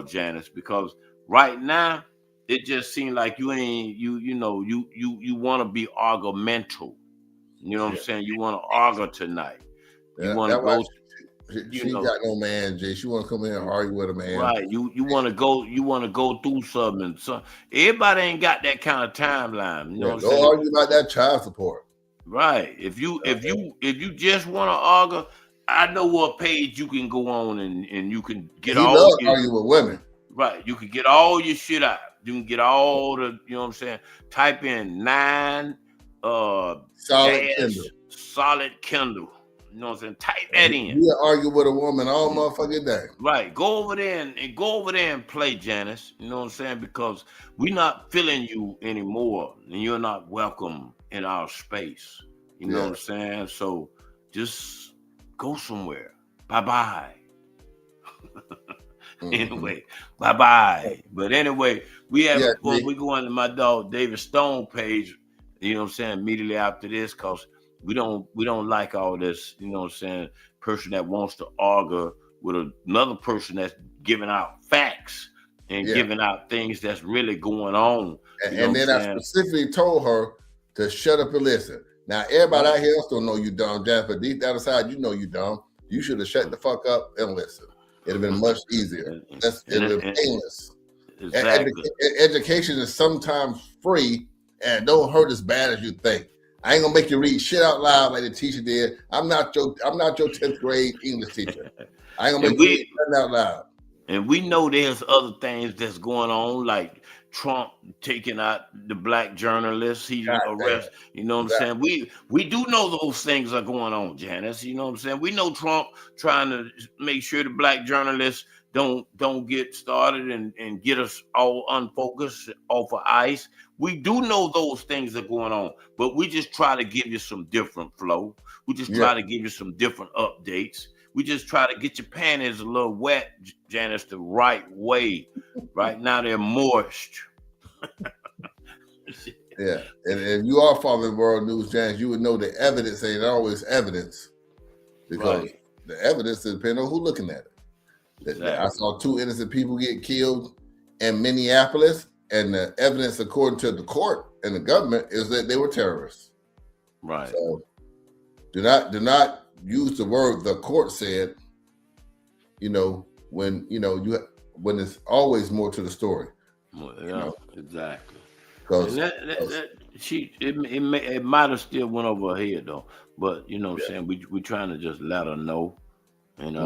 Janice, because right now it just seems like you ain't you want to be argumental. You know what I'm saying? You want to argue tonight. You want to go. She got no man, Jay. She want to come in and argue with a man. Right. You want to go. You want to go through something. So everybody ain't got that kind of timeline. You know what I'm saying? Don't argue about that child support. Right. If you just want to argue, I know what page you can go on and you can get all. He argue with women. Right. You can get all your shit out. You can get all the. You know what I'm saying? Type in 9 solid Kindle. You know what I'm saying? Type that in. You argue with a woman all motherfucking day. Right. Go over there and play, Janice. You know what I'm saying? Because we're not feeling you anymore, and you're not welcome in our space. You know what I'm saying? So just go somewhere. Bye-bye. Anyway, bye-bye. But anyway, we go on to my dog David Stone page, you know what I'm saying, immediately after this, because we don't like all this, you know what I'm saying, person that wants to argue with another person that's giving out facts and giving out things that's really going on. And then I specifically told her to shut up and listen. Now, everybody out here else don't know you dumb, Jeff, but deep down inside, you know you dumb. You should have shut the fuck up and listen. It'd have been much easier. It'd have been painless. Exactly. Education is sometimes free and don't hurt as bad as you think. I ain't gonna make you read shit out loud like the teacher did. I'm not your 10th grade English teacher. I ain't gonna make you read shit out loud. And we know there's other things that's going on, like Trump taking out the black journalists. He arrested. You know what I'm saying? We do know those things are going on, Janice. You know what I'm saying? We know Trump trying to make sure the black journalists don't get started and get us all unfocused off of ICE. We do know those things are going on, but we just try to give you some different flow. We just try to give you some different updates. We just try to get your panties a little wet, Janice, the right way. Right now they're moist. Yeah, and if you are following world news, Janice, you would know the evidence ain't always evidence, because the evidence depends on who's looking at it. Exactly. I saw 2 innocent people get killed in Minneapolis, and the evidence, according to the court and the government, is that they were terrorists. Right. So do not use the word the court said. When it's always more to the story. Exactly. Because it might have still went over her head though, but you know what I'm saying, we trying to just let her know, and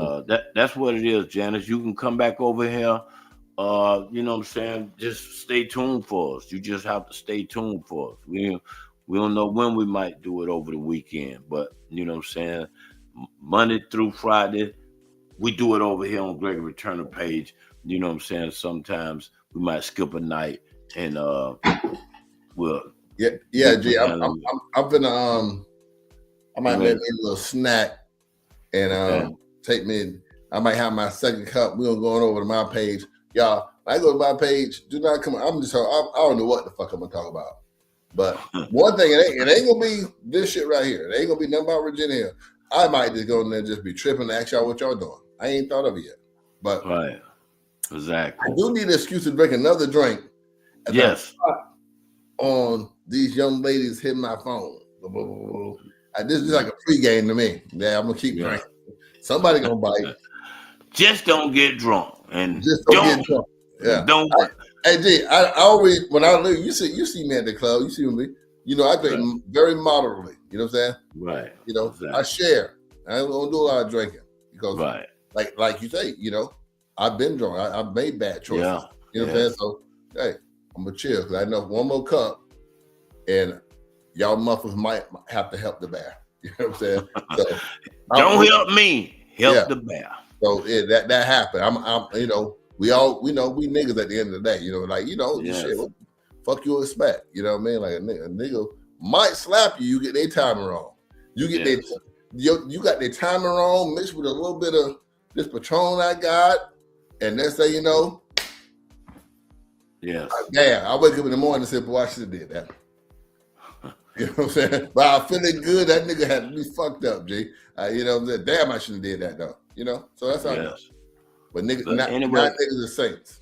that's what it is, Janice. You can come back over here. You know what I'm saying? Just stay tuned for us. You just have to stay tuned for us. We don't know when we might do it over the weekend, but you know what I'm saying? Monday through Friday, we do it over here on Gregory Turner page. You know what I'm saying? Sometimes we might skip a night and we'll G. I'm gonna I might make me a little snack and take me. I might have my second cup. We're going over to my page. Y'all, when I go to my page, do not come. I don't know what the fuck I'm gonna talk about. But one thing, it ain't gonna be this shit right here. It ain't gonna be nothing about Virginia Hill. I might just go in there and just be tripping and ask y'all what y'all doing. I ain't thought of it yet. But exactly. I do need an excuse to drink another drink. Yes. On these young ladies hitting my phone. This is like a pregame to me. Yeah, I'm gonna keep drinking. Somebody gonna bite. Just don't get drunk. And just don't get drunk. Yeah. Don't. Hey G, I always when I leave, you see me at the club. You see me. You know, I drink very moderately. You know what I'm saying? Right. You know, Exactly. I share. I don't do a lot of drinking because, like you say, you know, I've been drunk. I've made bad choices. Yeah. You know what I'm saying? So, hey, I'm gonna chill because I know one more cup, and y'all muffins might have to help the bear. You know what I'm saying? So, don't help me. Help the bear. So that happened. I'm you know, we niggas at the end of the day. You know, like shit. What the fuck you expect? You know what I mean? Like a nigga might slap you. You get their timing wrong. You get you got their timing wrong mixed with a little bit of this Patron I got, and next thing you know, damn, I wake up in the morning and say, boy, I should have did that. You know what I'm saying? But I'm feeling good. That nigga had to be fucked up, G. You know what I'm saying? Damn, I should have did that though. You know? So that's how I know. But niggas, not niggas are saints.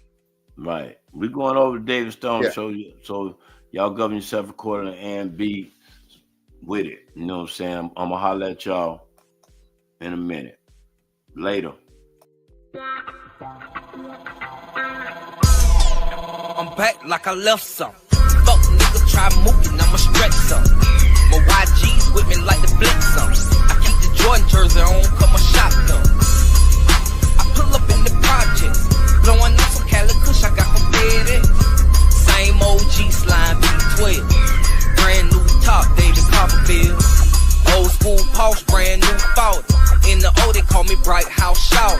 Right. We're going over to David Stone show, so y'all govern yourself accordingly and be with it. You know what I'm saying? I'm gonna holler at y'all in a minute. Later. I'm back like I left some. Fuck nigga, try moving, I'ma stretch some. My YG's with me like the flex some. I keep the Jordan jersey on, cut my shotgun. I pull up in the projects, blowing up some Cali Kush I got from Betty. Same OG slime B12. Brand new top, David Copperfield. Old school Porsche, brand new fault. In the O, they call me Bright House Shout.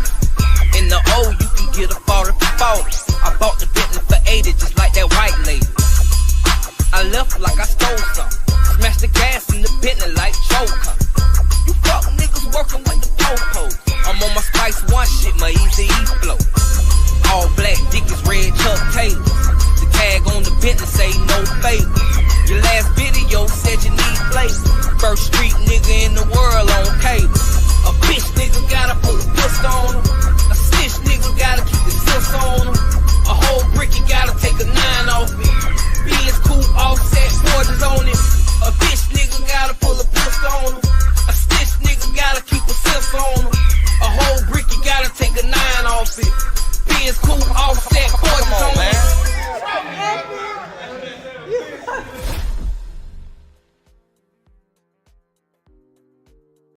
In the O, you can get a 40 for 40. I bought the Bentley for 80, just like that white lady. I left like I stole some. Smashed the gas in the Bentley like Joker. You fuck niggas working with the po-po. I'm on my Spice One shit, my Easy E flow. All black Dickies, red Chuck Taylor. The tag on the Bentley say no favor. Your last video said you need flavor. First street nigga in the world on cable.